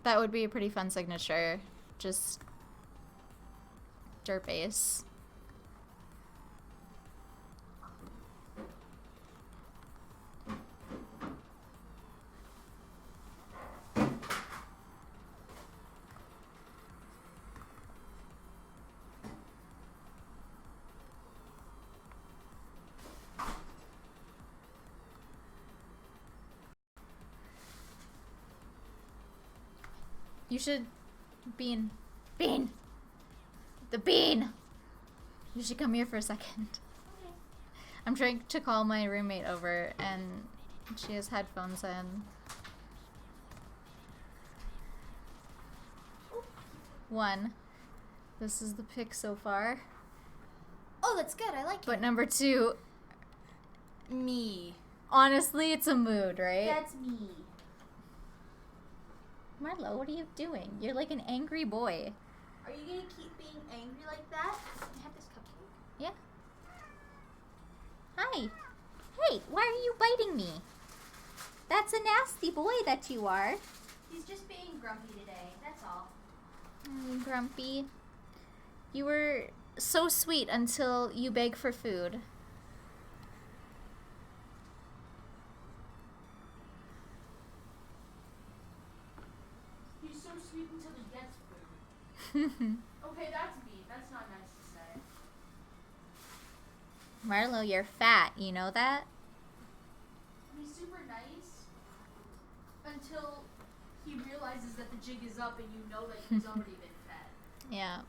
That would be a pretty fun signature. Just dirt base. You should... Bean. Bean! The bean! You should come here for a second. Okay. I'm trying to call my roommate over and she has headphones in. One, this is the pick so far. Oh, that's good. I like it. But number two, Me. honestly, it's a mood, right? That's me. Marlo, what are you doing? You're like an angry boy. Are you gonna keep being angry like that? Can I have this cupcake? Yeah. Hi. Hey, why are you biting me? That's a nasty boy that you are. He's just being grumpy today. That's all. Grumpy. You were so sweet until you beg for food. He's so sweet until he gets food. Okay, that's mean. That's not nice to say. Marlo, you're fat. You know that? He's super nice until he realizes that the jig is up and you know that he's already been fed. Yeah.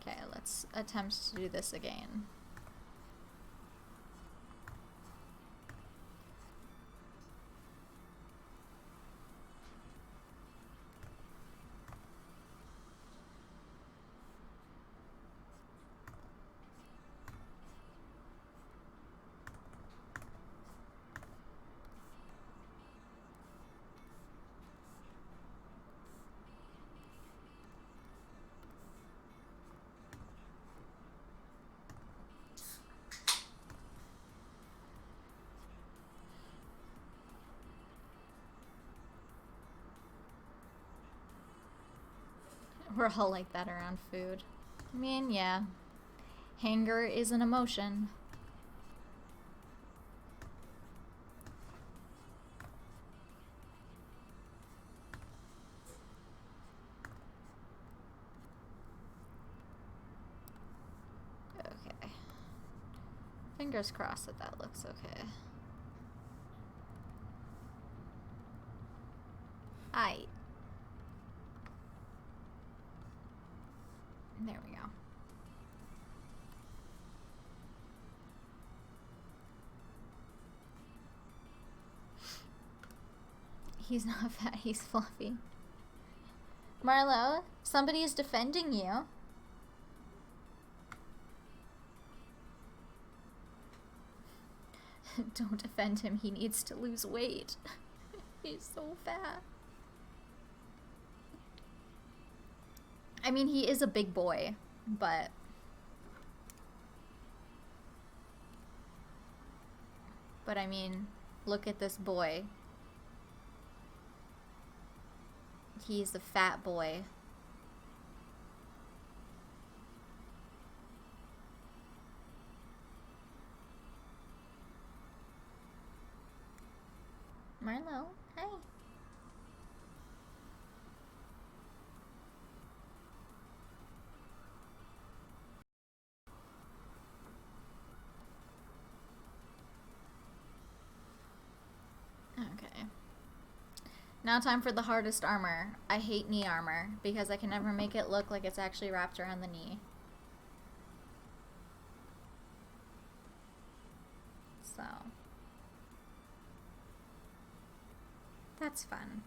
Okay, let's attempt to do this again. We're all like that around food. I mean, yeah. Hunger is an emotion. Okay. Fingers crossed that that looks okay. Aight. There we go. He's not fat, he's fluffy. Marlo, somebody is defending you. Don't defend him, he needs to lose weight. He's so fat. I mean, he is a big boy, but... But I mean, look at this boy. He's a fat boy. Marlo, hi. Okay. Now time for the hardest armor. I hate knee armor because I can never make it look like it's actually wrapped around the knee. So. That's fun.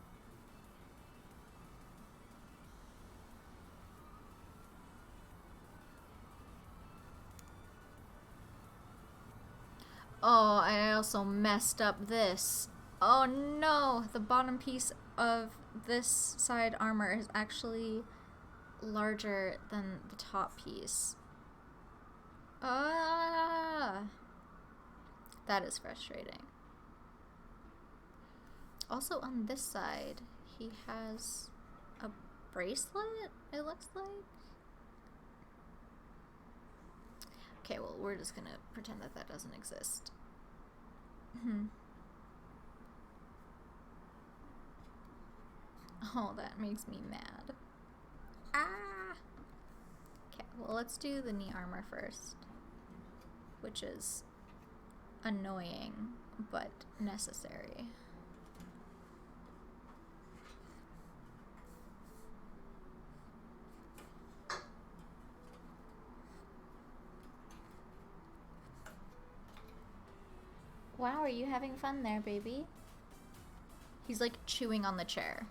Oh, I also messed up this. Oh no, the bottom piece of this side armor is actually larger than the top piece. Ah, that is frustrating. Also on this side, he has a bracelet, it looks like. Okay, well, we're just gonna pretend that that doesn't exist. Oh, that makes me mad. Ah! Okay, well, let's do the knee armor first, which is annoying, but necessary. Wow, are you having fun there, baby? He's like chewing on the chair.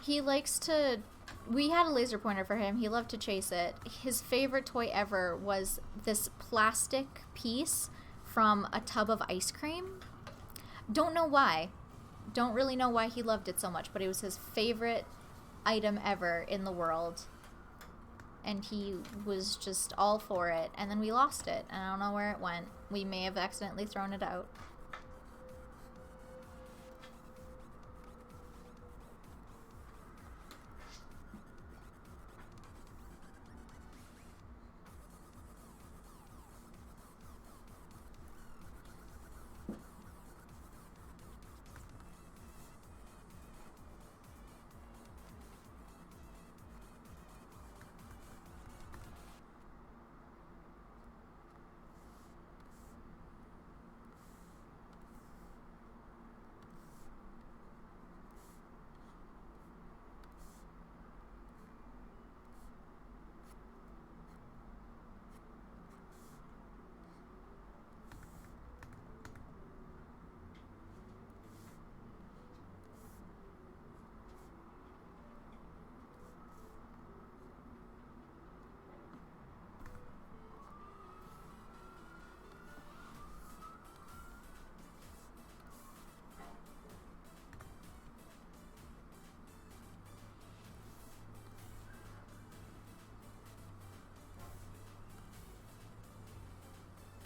He likes to... We had a laser pointer for him. He loved to chase it. His favorite toy ever was this plastic piece from a tub of ice cream. Don't know why. Don't really know why he loved it so much, but it was his favorite item ever in the world. And he was just all for it. And then we lost it. And I don't know where it went. We may have accidentally thrown it out.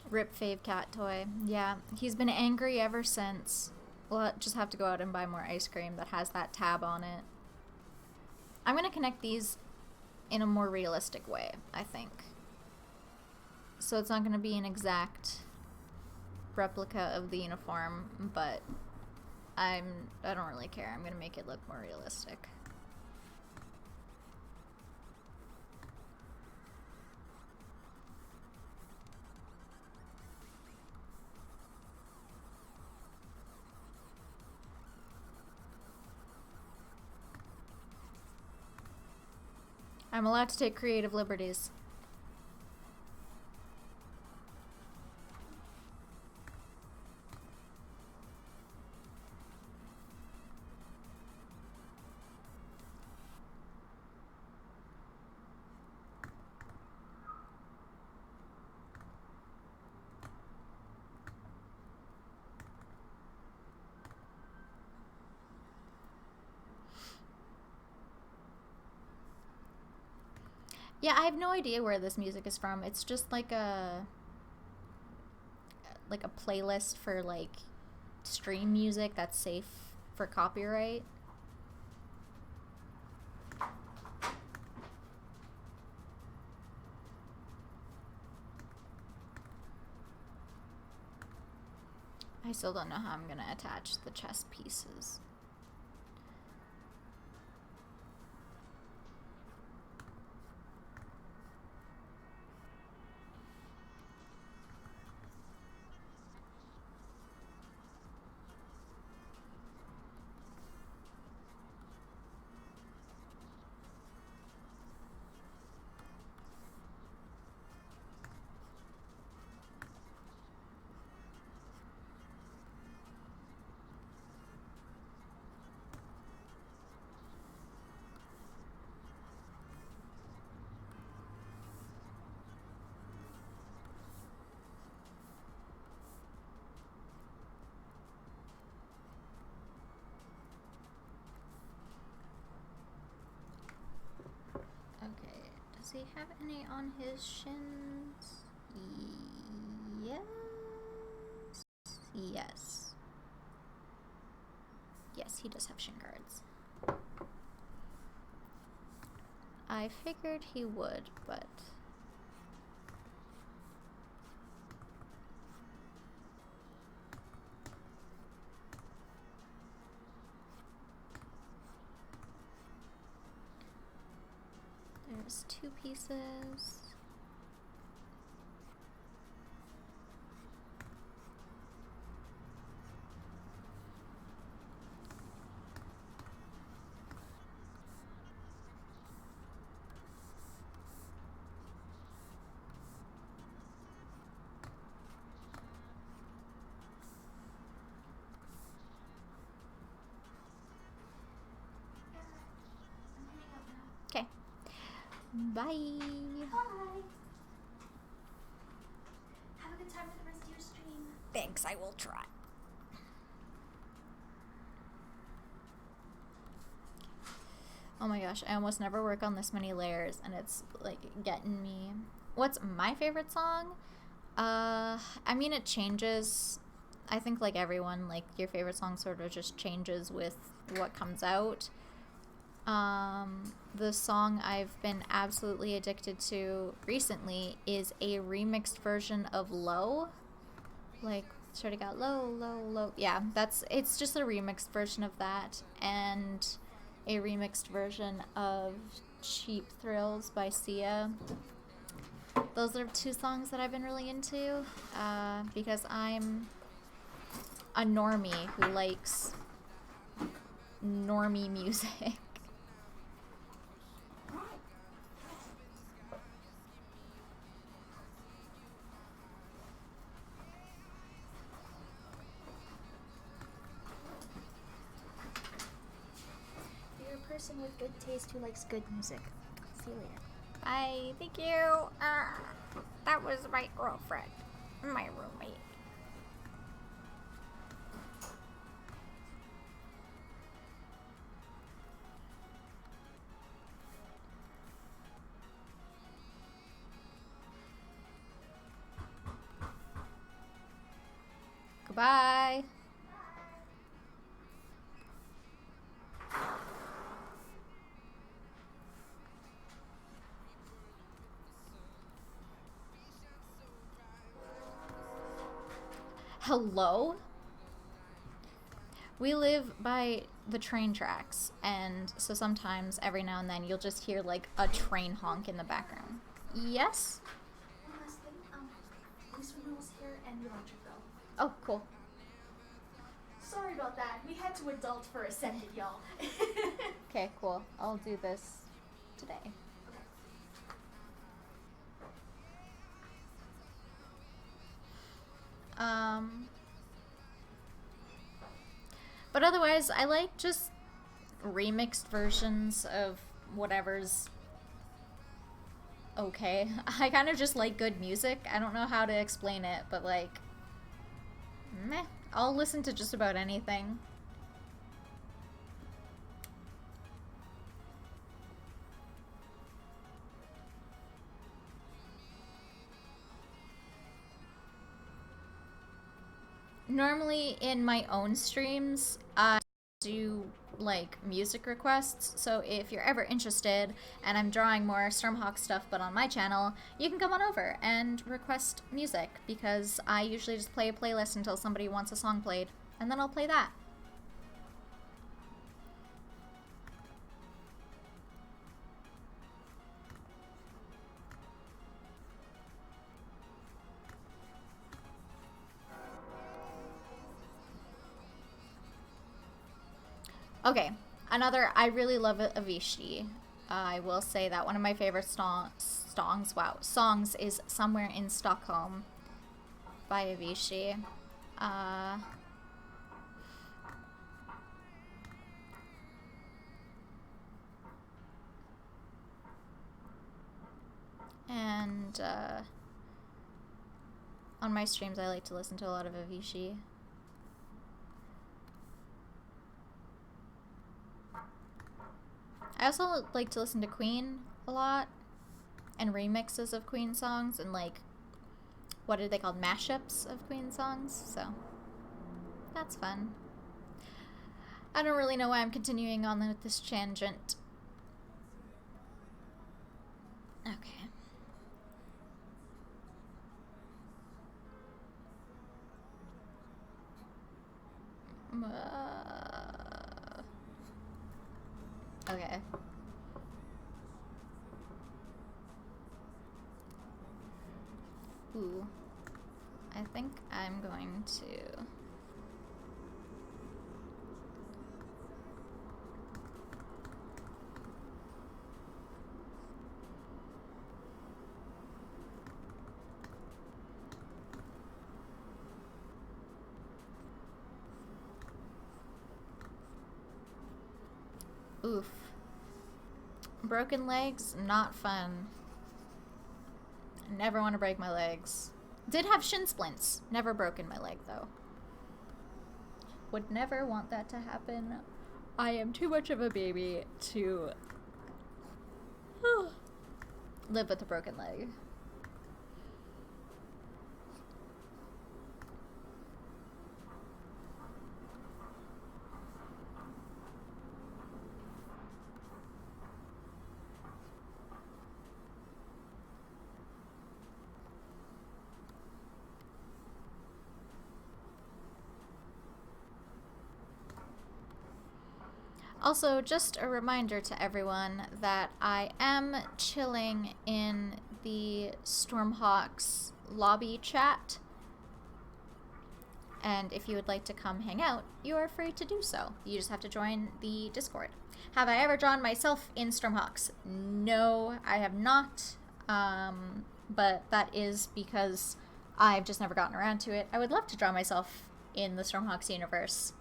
Rip fave cat toy. Yeah, he's been angry ever since. We'll just have to go out and buy more ice cream that has that tab on it. I'm gonna connect these in a more realistic way, I think. So it's not gonna be an exact replica of the uniform, but I don't really care. I'm gonna make it look more realistic. I'm allowed to take creative liberties. Yeah, I have no idea where this music is from. It's just like a playlist for like stream music that's safe for copyright. I still don't know how I'm gonna attach the chest pieces. Does he have any on his shins? Yes. Yes. Yes, he does have shin guards. I figured he would, but... There's 2 pieces. Okay. Bye. Bye. Have a good time with the rest of your stream. Thanks, I will try. Oh my gosh, I almost never work on this many layers, and it's like getting me. What's my favorite song? I mean, it changes. I think like everyone, like your favorite song sort of just changes with what comes out. The song I've been absolutely addicted to recently is a remixed version of Low. Like, sort of got low, low, low. Yeah, it's just a remixed version of that, and a remixed version of Cheap Thrills by Sia. Those are 2 songs that I've been really into, because I'm a normie who likes normie music. You're a person with good taste who likes good music. See you later. Bye, thank you. That was my girlfriend, my roommate. Goodbye. Hello? We live by the train tracks, and so sometimes, every now and then, you'll just hear like a train honk in the background. Yes? One last thing, lease renewal's here and the electric bill. Oh, cool. Sorry about that. We had to adult for Ascended, y'all. Okay, cool. I'll do this today. But otherwise, I like just remixed versions of whatever's okay. I kind of just like good music. I don't know how to explain it, but like, meh. I'll listen to just about anything. Normally in my own streams, I do like music requests, so if you're ever interested and I'm drawing more Stormhawk stuff but on my channel, you can come on over and request music, because I usually just play a playlist until somebody wants a song played, and then I'll play that. Okay, I really love Avicii. I will say that one of my favorite songs is Somewhere in Stockholm by Avicii. And on my streams, I like to listen to a lot of Avicii. I also like to listen to Queen a lot. and remixes of Queen songs, and like, what are they called? Mashups of Queen songs. So that's fun. I don't really know why I'm continuing on with this tangent. Okay. Okay. Ooh. I think I'm going to... Oof. Broken legs, not fun. Never want to break my legs. Did have shin splints. Never broken my leg, though. Would never want that to happen. I am too much of a baby to live with a broken leg. Also, just a reminder to everyone that I am chilling in the Stormhawks lobby chat. And if you would like to come hang out, you are free to do so. You just have to join the Discord. Have I ever drawn myself in Stormhawks? No, I have not. But that is because I've just never gotten around to it. I would love to draw myself in the Stormhawks universe,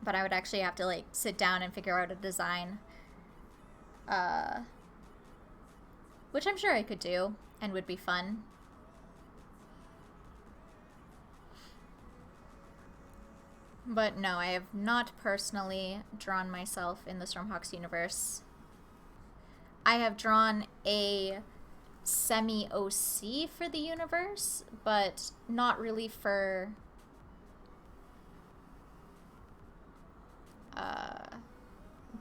but I would actually have to like sit down and figure out a design, which I'm sure I could do and would be fun. But no, I have not personally drawn myself in the Stormhawks universe. I have drawn a semi-OC for the universe, but not really for...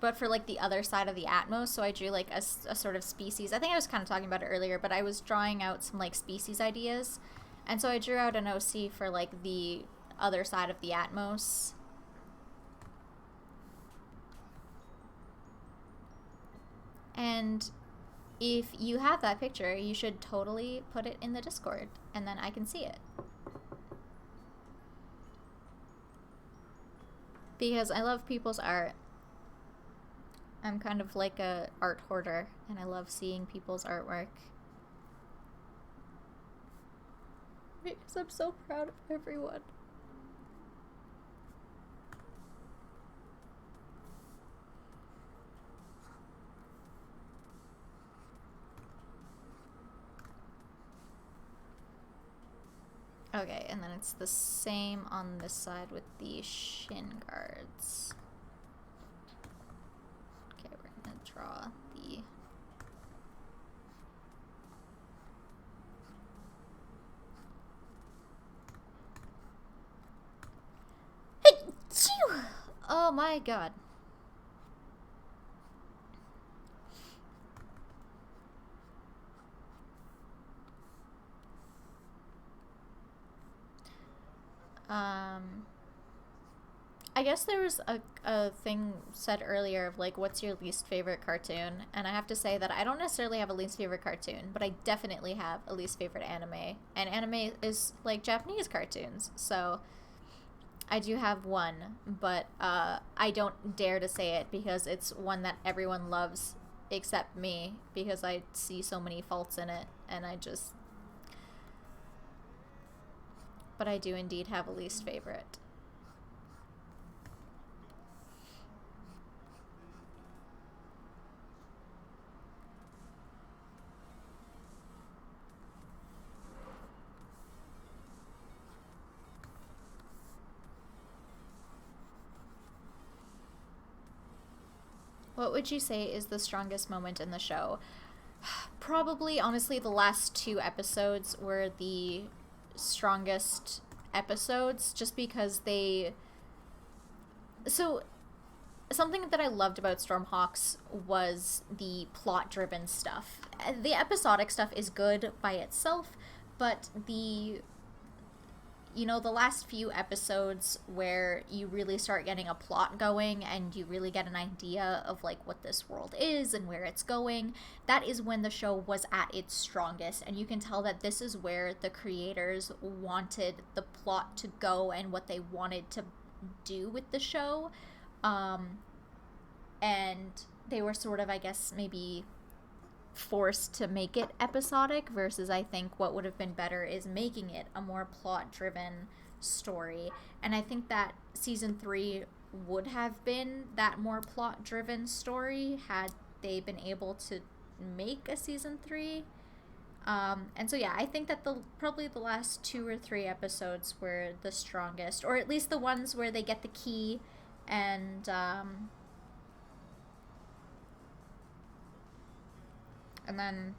but for like the other side of the Atmos. So I drew like a sort of species. I think I was kind of talking about it earlier, but I was drawing out some like species ideas. And so I drew out an OC for like the other side of the Atmos. And if you have that picture, you should totally put it in the Discord, and then I can see it. Because I love people's art. I'm kind of like a art hoarder, and I love seeing people's artwork. Because I'm so proud of everyone. Okay, and then it's the same on this side with the shin guards. Okay, we're gonna draw the... Oh my god. I guess there was a thing said earlier of like, what's your least favorite cartoon? And I have to say that I don't necessarily have a least favorite cartoon, but I definitely have a least favorite anime. And anime is like Japanese cartoons, so I do have one, but I don't dare to say it because it's one that everyone loves except me, because I see so many faults in it, and I just... But I do indeed have a least favorite. What would you say is the strongest moment in the show? Probably, honestly, the last two episodes were the strongest episodes just because they. So, something that I loved about Stormhawks was the plot driven stuff. The episodic stuff is good by itself, but the last few episodes where you really start getting a plot going and you really get an idea of like what this world is and where it's going, that is when the show was at its strongest. And you can tell that this is where the creators wanted the plot to go and what they wanted to do with the show. And they were sort of, I guess, maybe forced to make it episodic versus I think what would have been better is making it a more plot driven story. And I think that season 3 would have been that more plot driven story had they been able to make a season 3. And so yeah, I think that the probably the last 2 or 3 episodes were the strongest, or at least the ones where they get the key and then,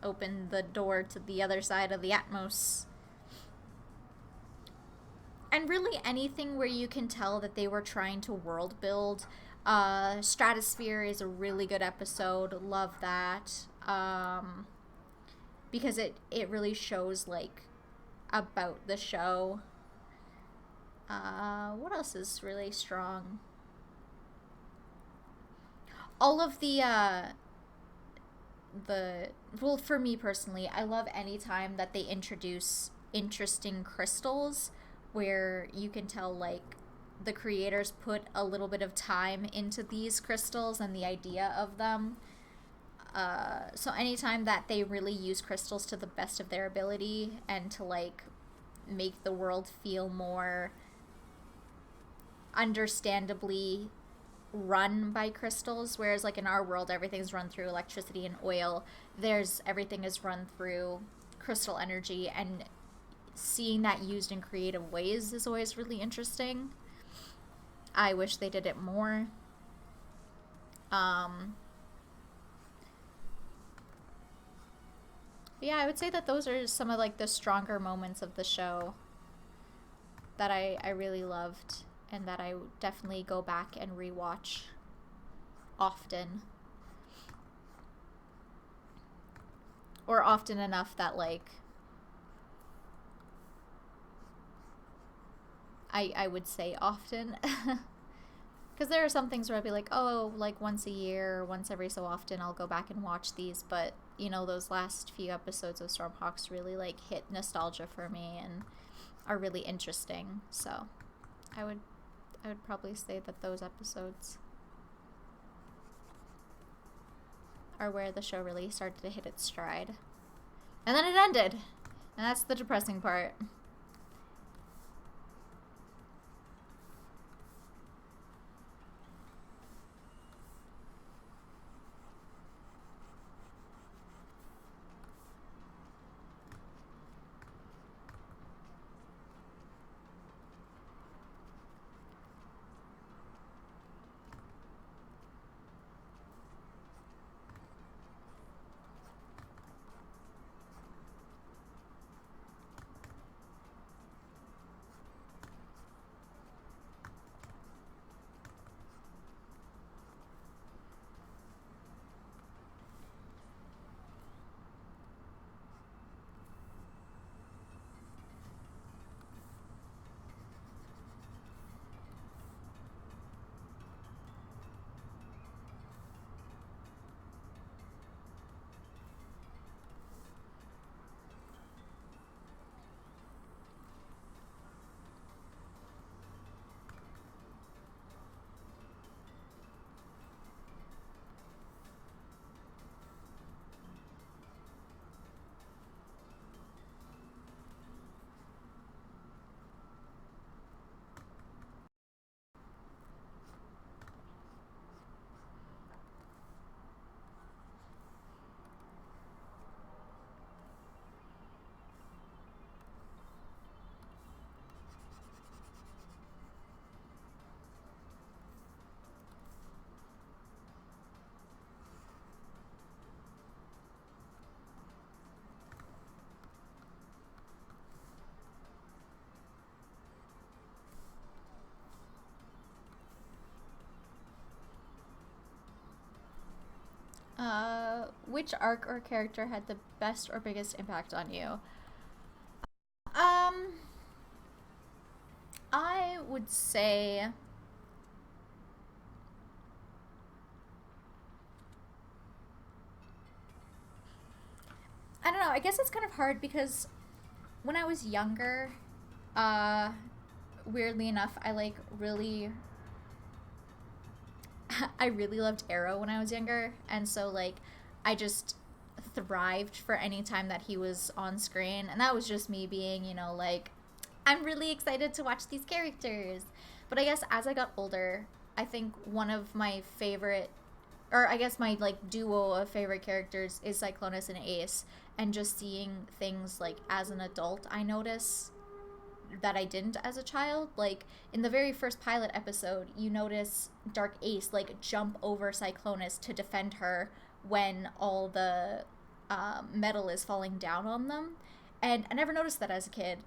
open the door to the other side of the Atmos. And really anything where you can tell that they were trying to world build. Stratosphere is a really good episode. Love that. Because it really shows, like, about the show. What else is really strong? All of well, for me personally, I love any time that they introduce interesting crystals where you can tell like the creators put a little bit of time into these crystals and the idea of them. So anytime that they really use crystals to the best of their ability and to like make the world feel more understandably run by crystals, whereas like in our world everything's run through electricity and oil, everything is run through crystal energy, and seeing that used in creative ways is always really interesting. I wish they did it more. Yeah, I would say that those are some of like the stronger moments of the show that I really loved and that I definitely go back and rewatch often. Or often enough that like I would say often. Because there are some things where I'd be like, oh, like once a year or once every so often I'll go back and watch these. But, those last few episodes of Stormhawks really like hit nostalgia for me and are really interesting. So I would probably say that those episodes are where the show really started to hit its stride. And then it ended. And that's the depressing part. which arc or character had the best or biggest impact on you? Um, I would say I don't know. I guess it's kind of hard because when I was younger, uh, weirdly enough, I really loved Arrow when I was younger, and so like I just thrived for any time that he was on screen, and that was just me being, like I'm really excited to watch these characters. But I guess as I got older, I think one of my favorite, or I guess my like duo of favorite characters is Cyclonus and Ace, and just seeing things like as an adult I notice that I didn't as a child. Like in the very first pilot episode, you notice Dark Ace like jump over Cyclonus to defend her when all the metal is falling down on them, and I never noticed that as a kid.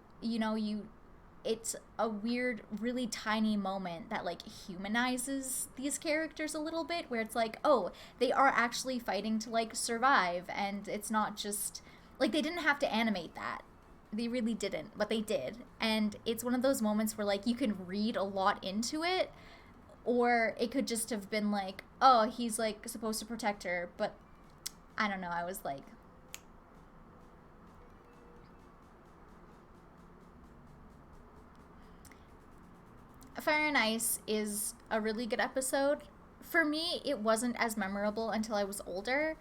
It's a weird, really tiny moment that like humanizes these characters a little bit, where it's like, oh, they are actually fighting to like survive, and it's not just like they didn't have to animate that. They really didn't, but they did. And it's one of those moments where like you can read a lot into it, or it could just have been like, oh, he's like supposed to protect her, but I don't know. I was like, Fire and Ice is a really good episode. For me, it wasn't as memorable until I was older.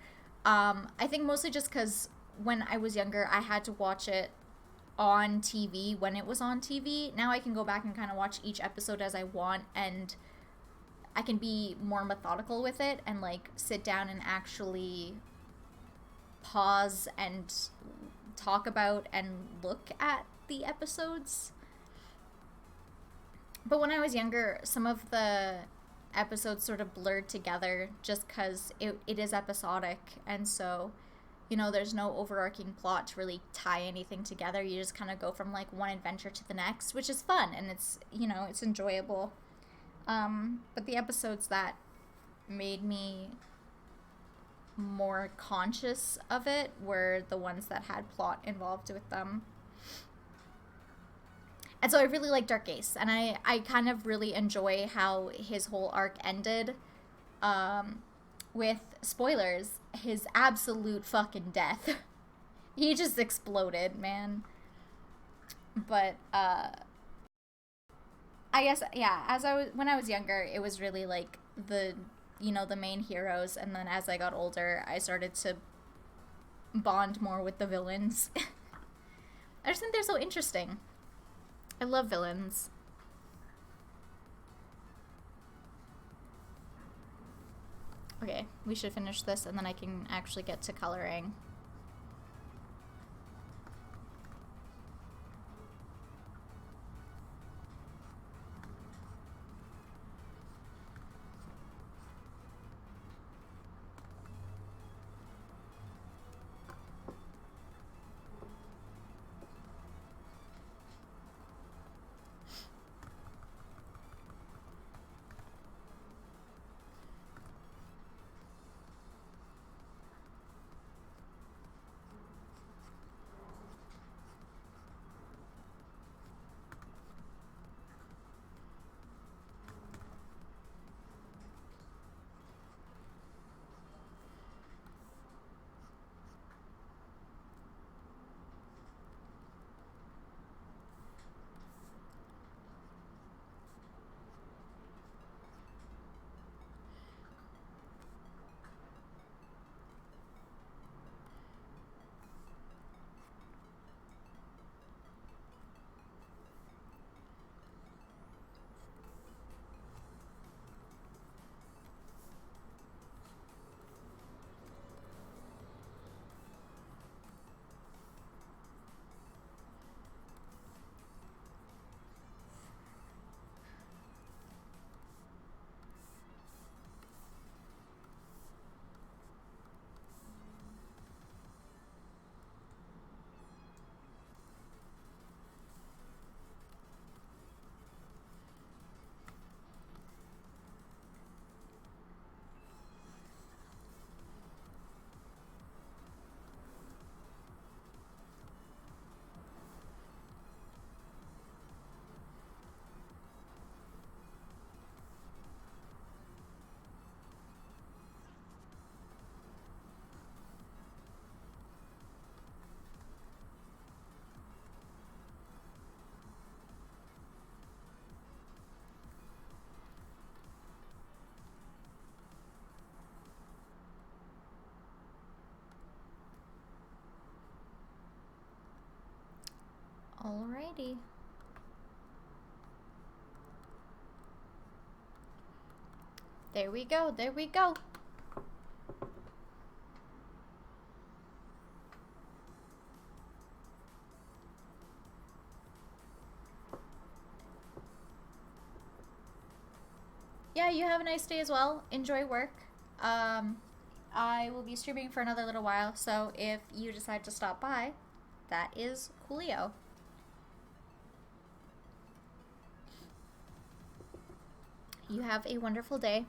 I think mostly just because when I was younger, I had to watch it on TV when it was on TV. Now I can go back and kind of watch each episode as I want, and I can be more methodical with it and like sit down and actually pause and talk about and look at the episodes. But when I was younger, some of the episodes sort of blurred together just because it is episodic. And so, there's no overarching plot to really tie anything together. You just kind of go from like one adventure to the next, which is fun and it's enjoyable. But the episodes that made me more conscious of it were the ones that had plot involved with them. And so I really like Dark Ace, and I kind of really enjoy how his whole arc ended, um, with spoilers, his absolute fucking death. He just exploded, man. But I guess yeah, when I was younger, it was really like the main heroes, and then as I got older, I started to bond more with the villains. I just think they're so interesting. I love villains. Okay, we should finish this and then I can actually get to coloring. Alrighty. There we go, there we go. Yeah, you have a nice day as well. Enjoy work. I will be streaming for another little while, so if you decide to stop by, that is coolio. You have a wonderful day.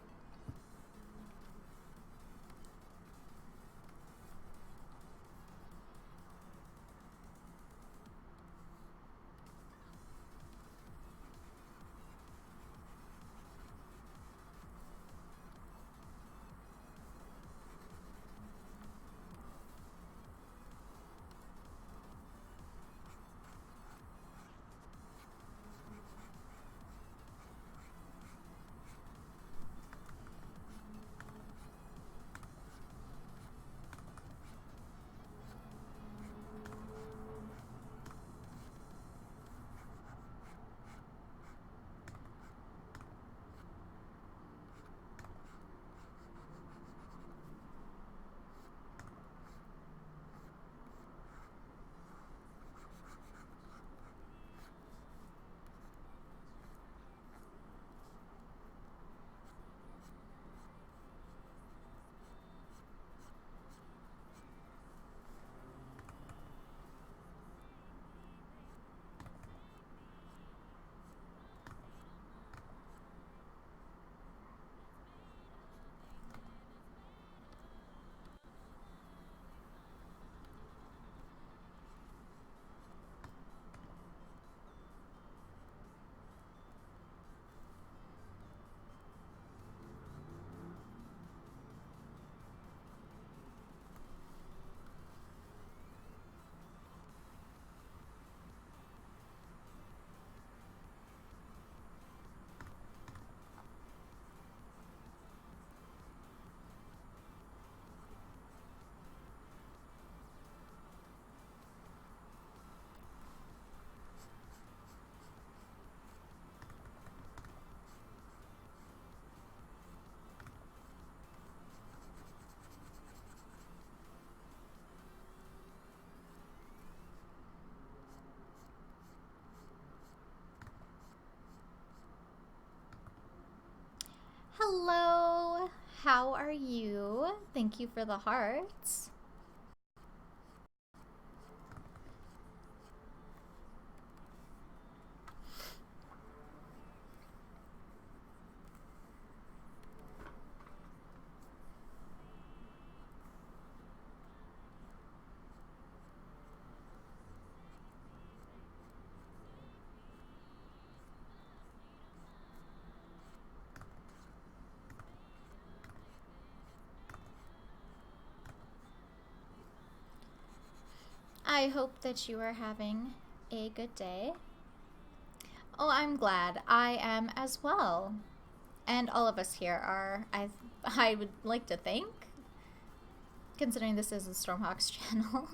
Hello, how are you? Thank you for the hearts. I hope that you are having a good day. Oh, I'm glad. I am as well. And all of us here are, I would like to think, considering this is the Stormhawks channel.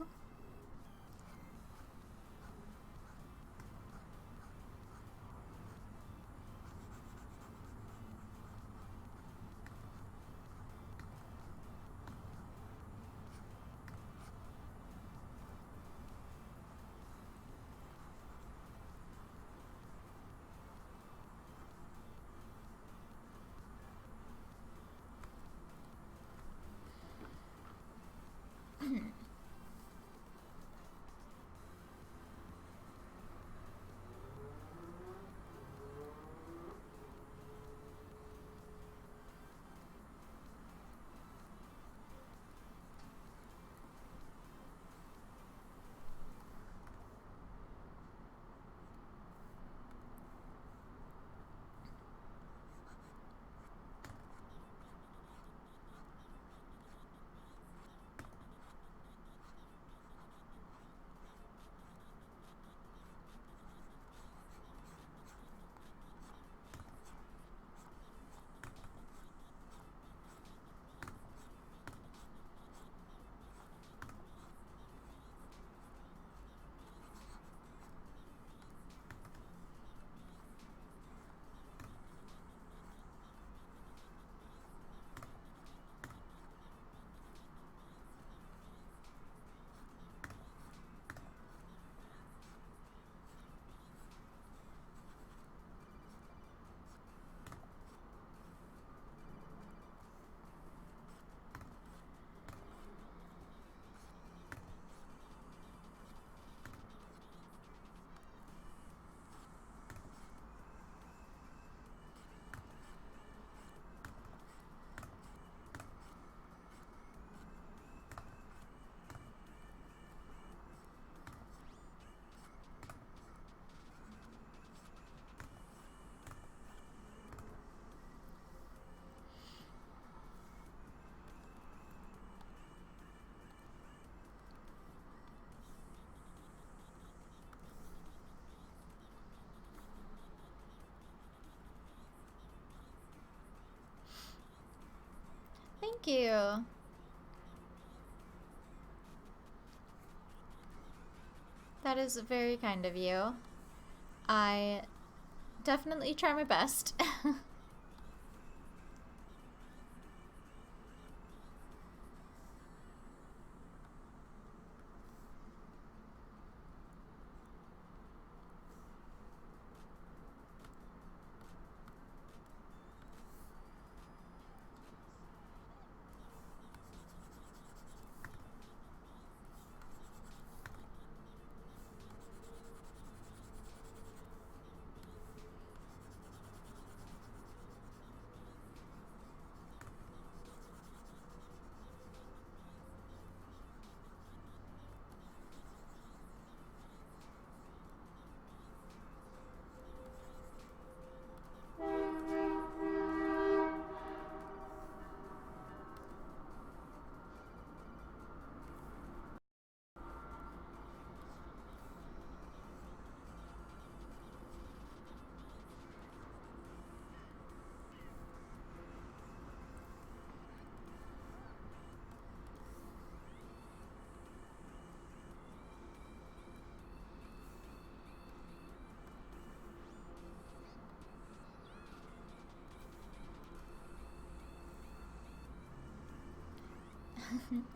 you. That is very kind of you. I definitely try my best.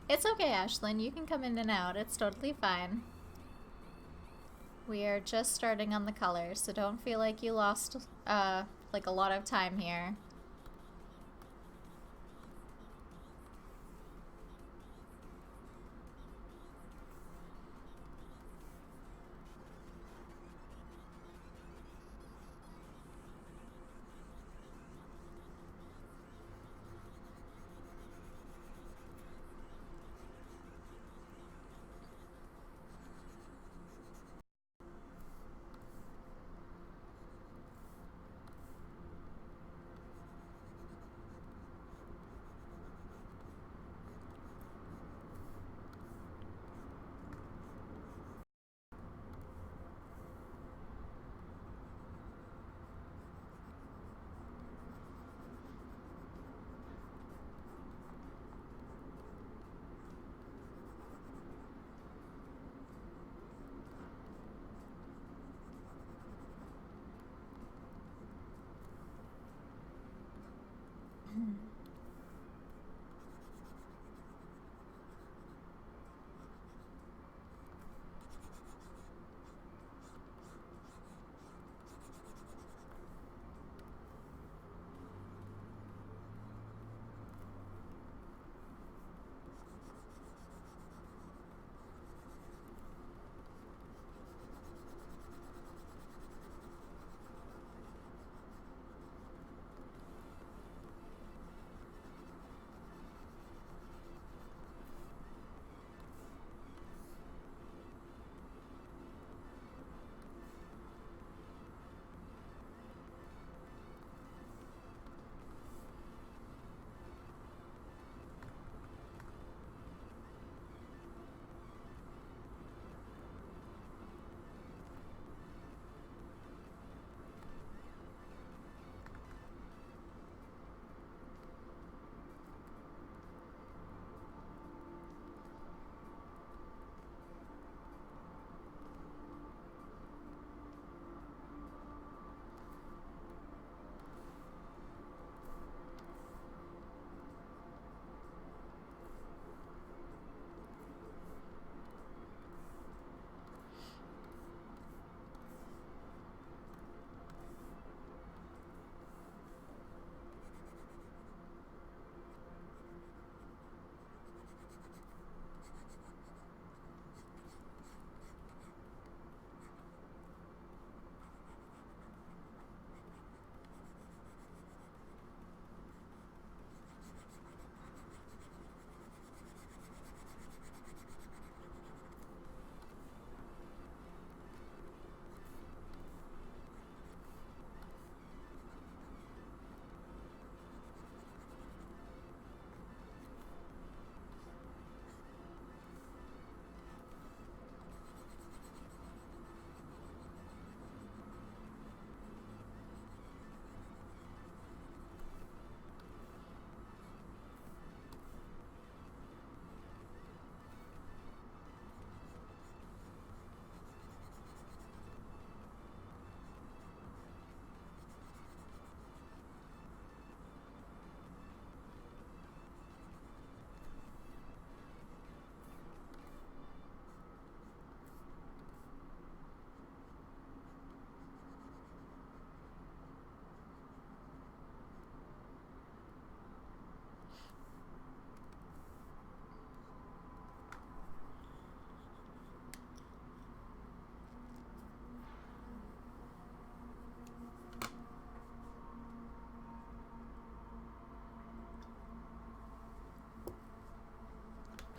It's okay, Ashlyn. You can come in and out. It's totally fine. We are just starting on the colors, so don't feel like you lost, like a lot of time here.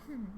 Hmm.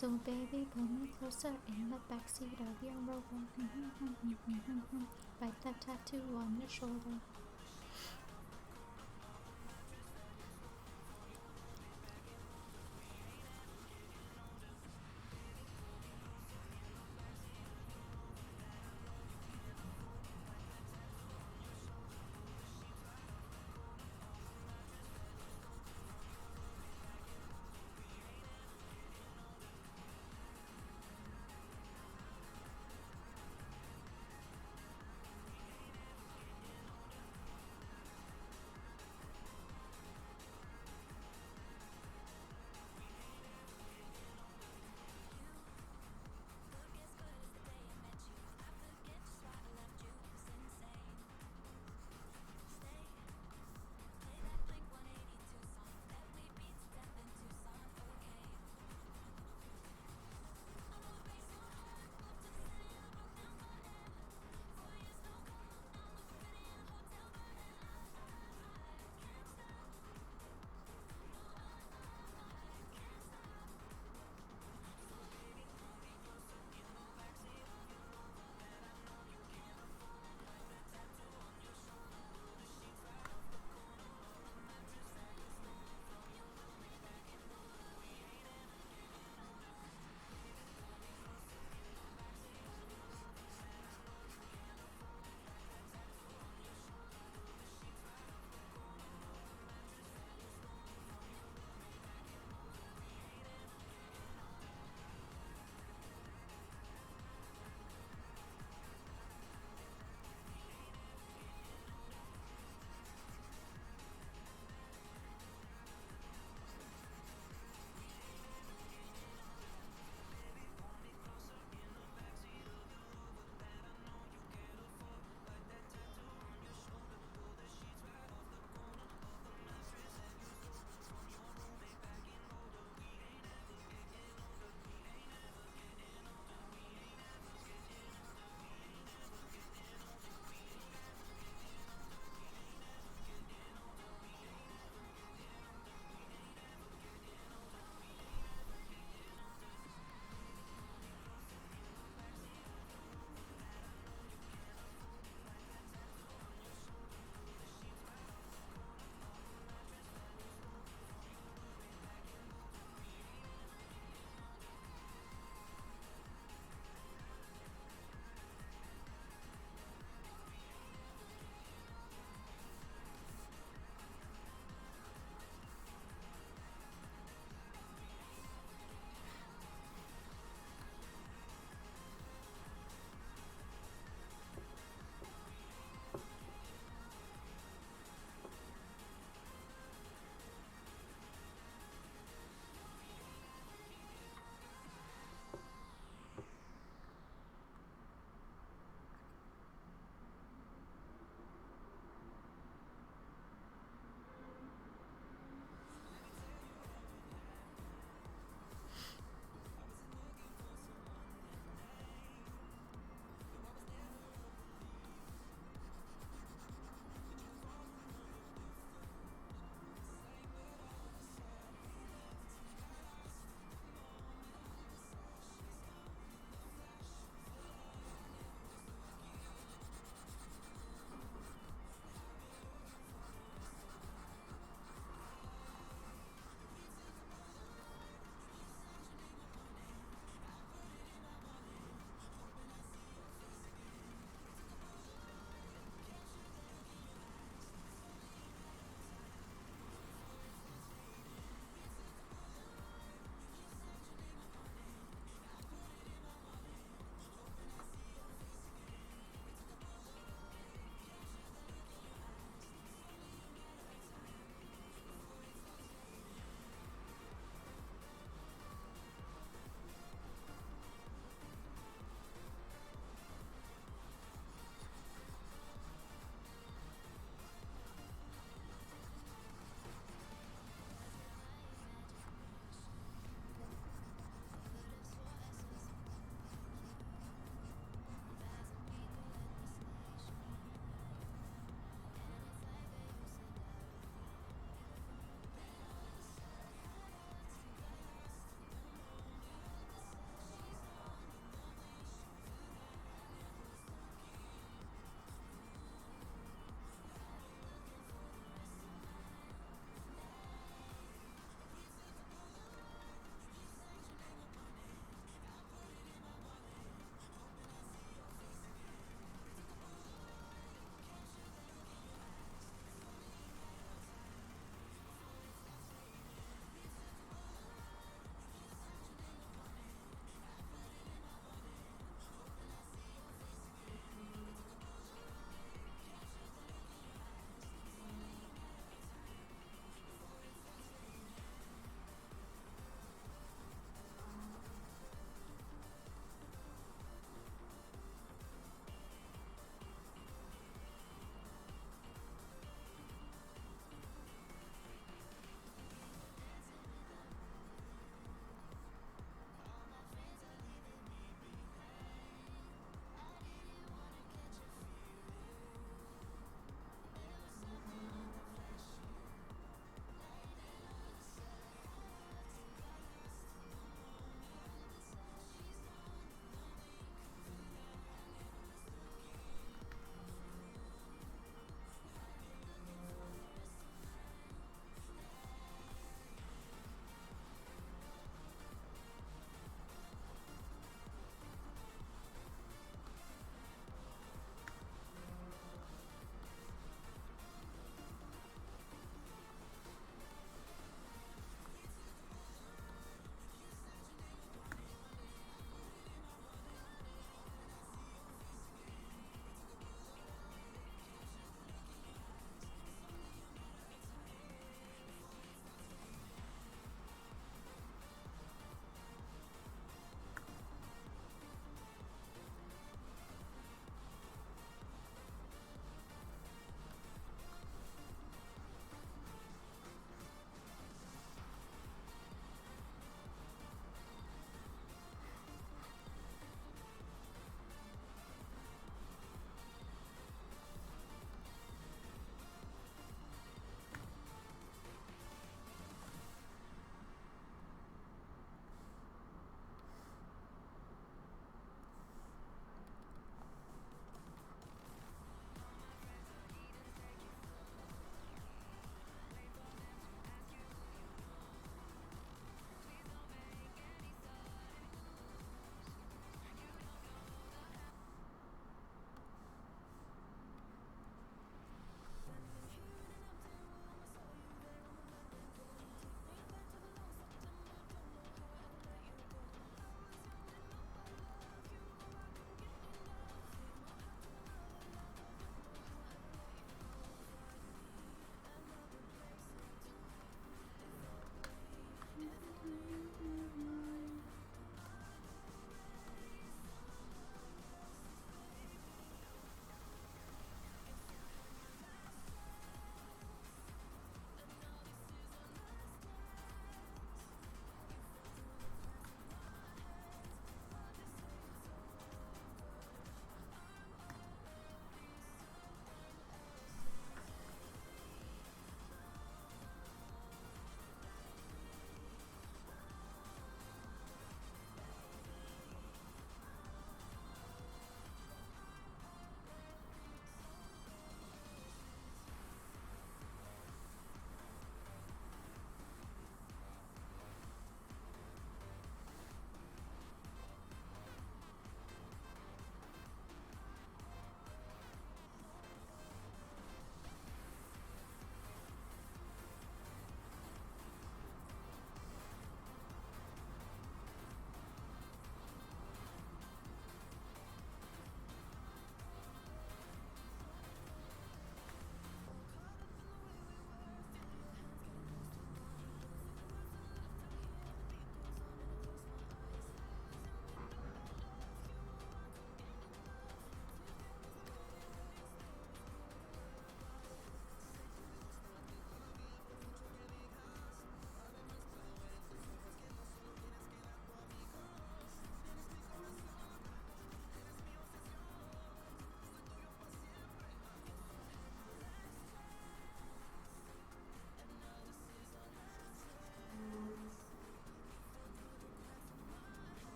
So baby, pull me closer in the backseat of your Rover. Bite that tattoo on your shoulder.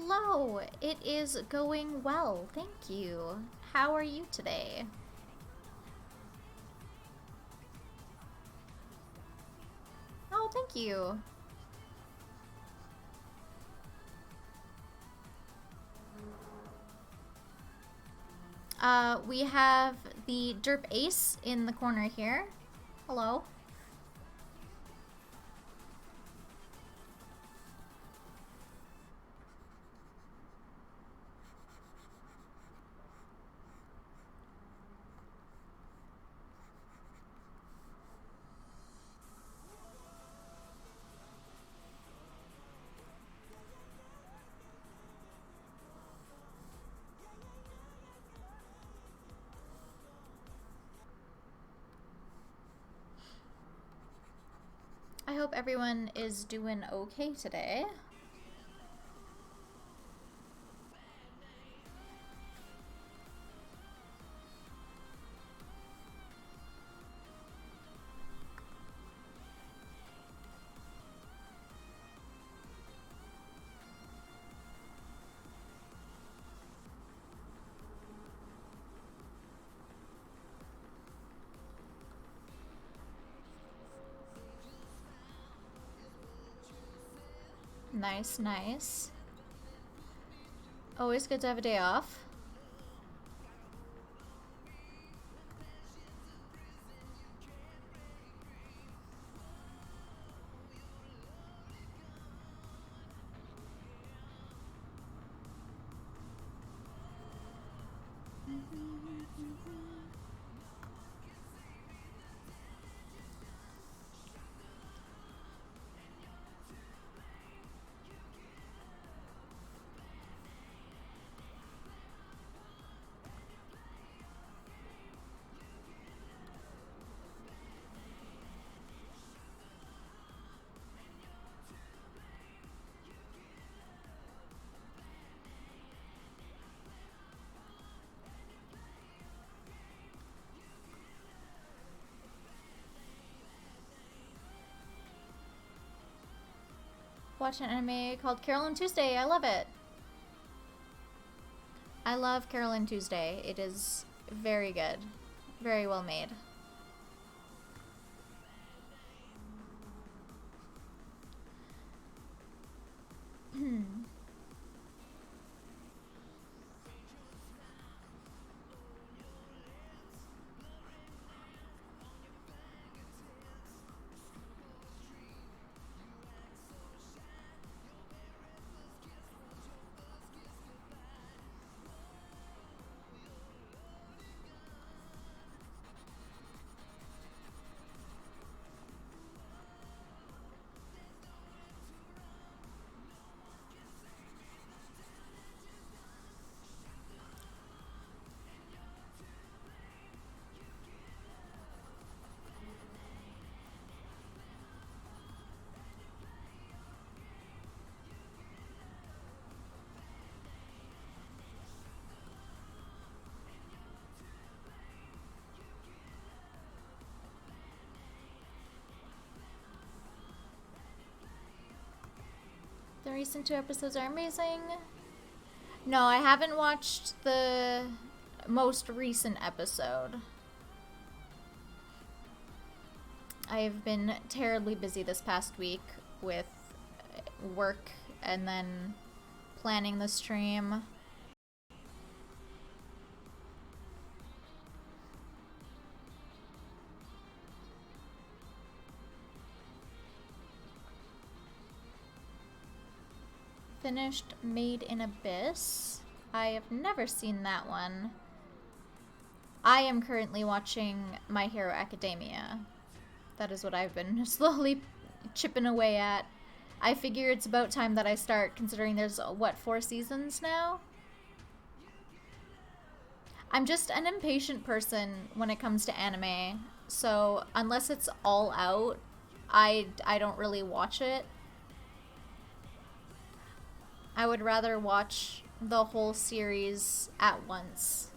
Hello, it is going well, thank you. How are you today? Oh, thank you. We have the Derp Ace in the corner here. Hello. I hope everyone is doing okay today. Nice, nice. Always good to have a day off. Watch an anime called Carol and Tuesday. I love it. I love Carol and Tuesday. It is very good. Very well made. The recent 2 episodes are amazing. No, I haven't watched the most recent episode. I've been terribly busy this past week with work and then planning the stream. Finished Made in Abyss. I have never seen that one. I am currently watching My Hero Academia. That is what I've been slowly chipping away at. I figure it's about time that I start, considering there's, what, 4 seasons now? I'm just an impatient person when it comes to anime, so unless it's all out, I don't really watch it. I would rather watch the whole series at once.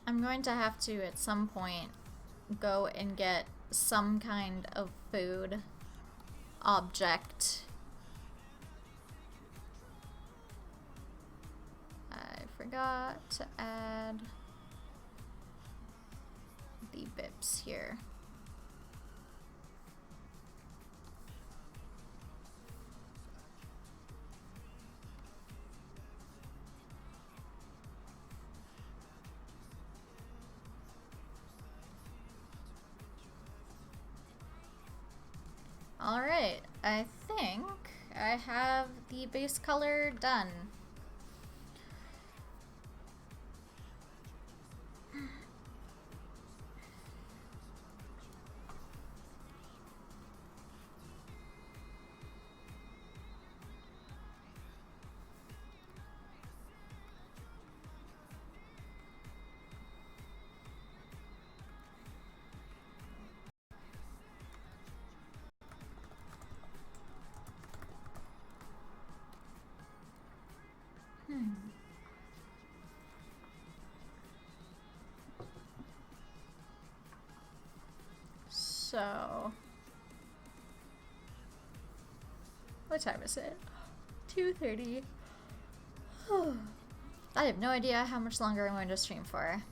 I'm going to have to, at some point, go and get some kind of food object. I forgot to add the bips here. Alright, I think I have the base color done. So, what time is it? 2:30. I have no idea how much longer I'm going to stream for.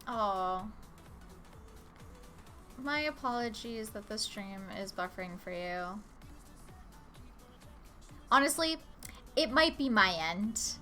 Oh. My apologies that the stream is buffering for you. Honestly, it might be my end.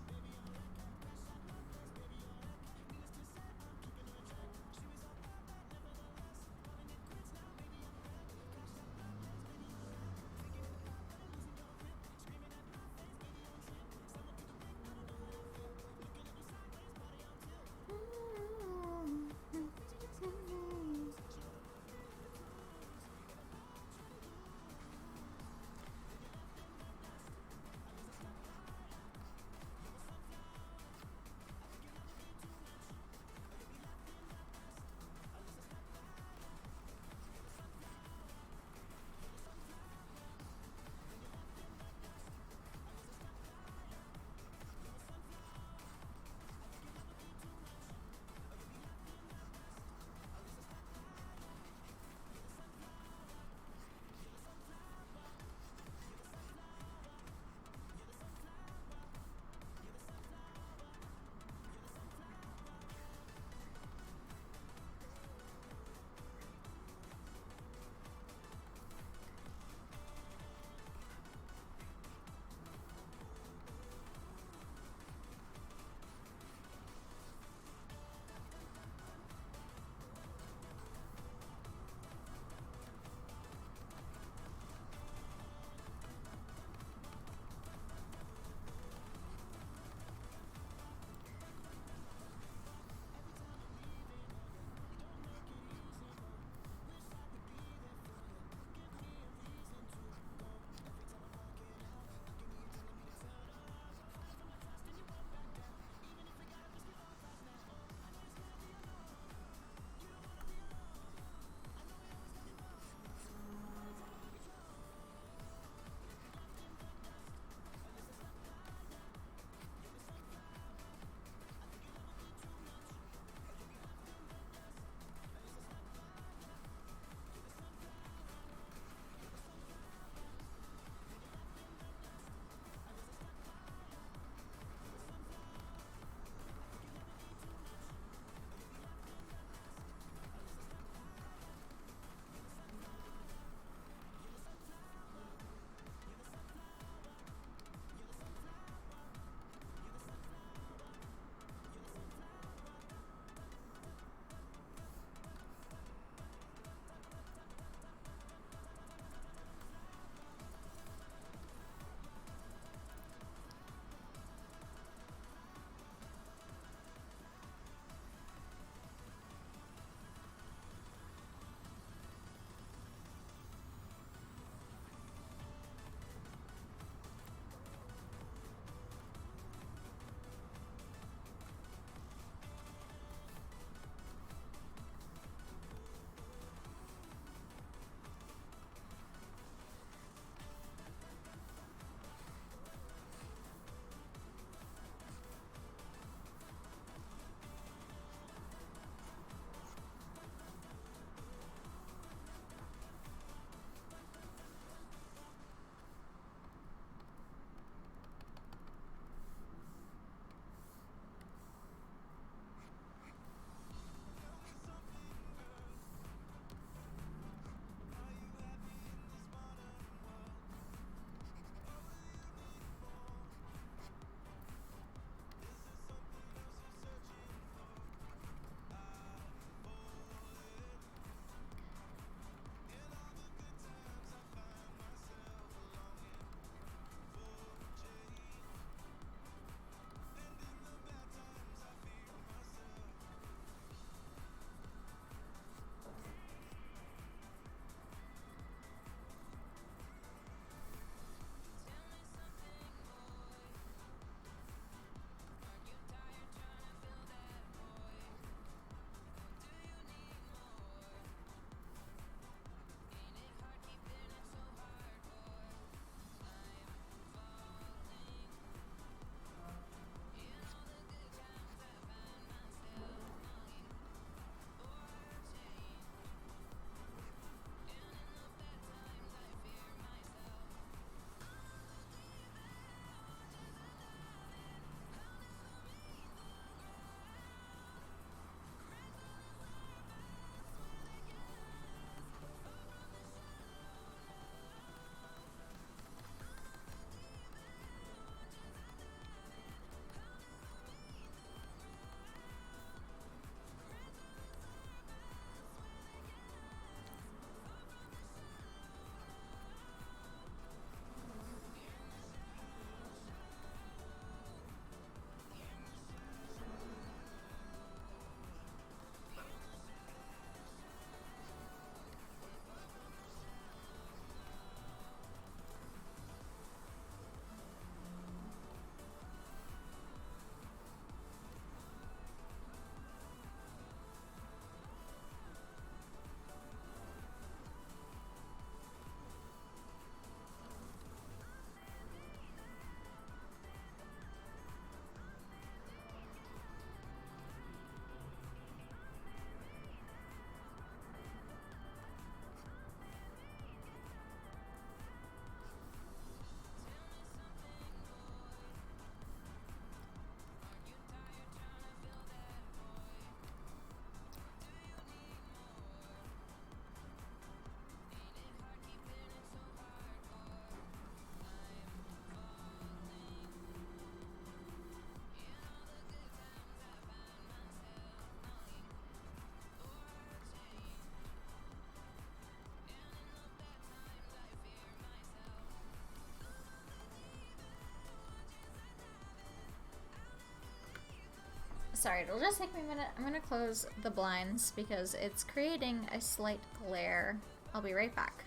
Sorry, it'll just take me a minute. I'm gonna close the blinds because it's creating a slight glare. I'll be right back.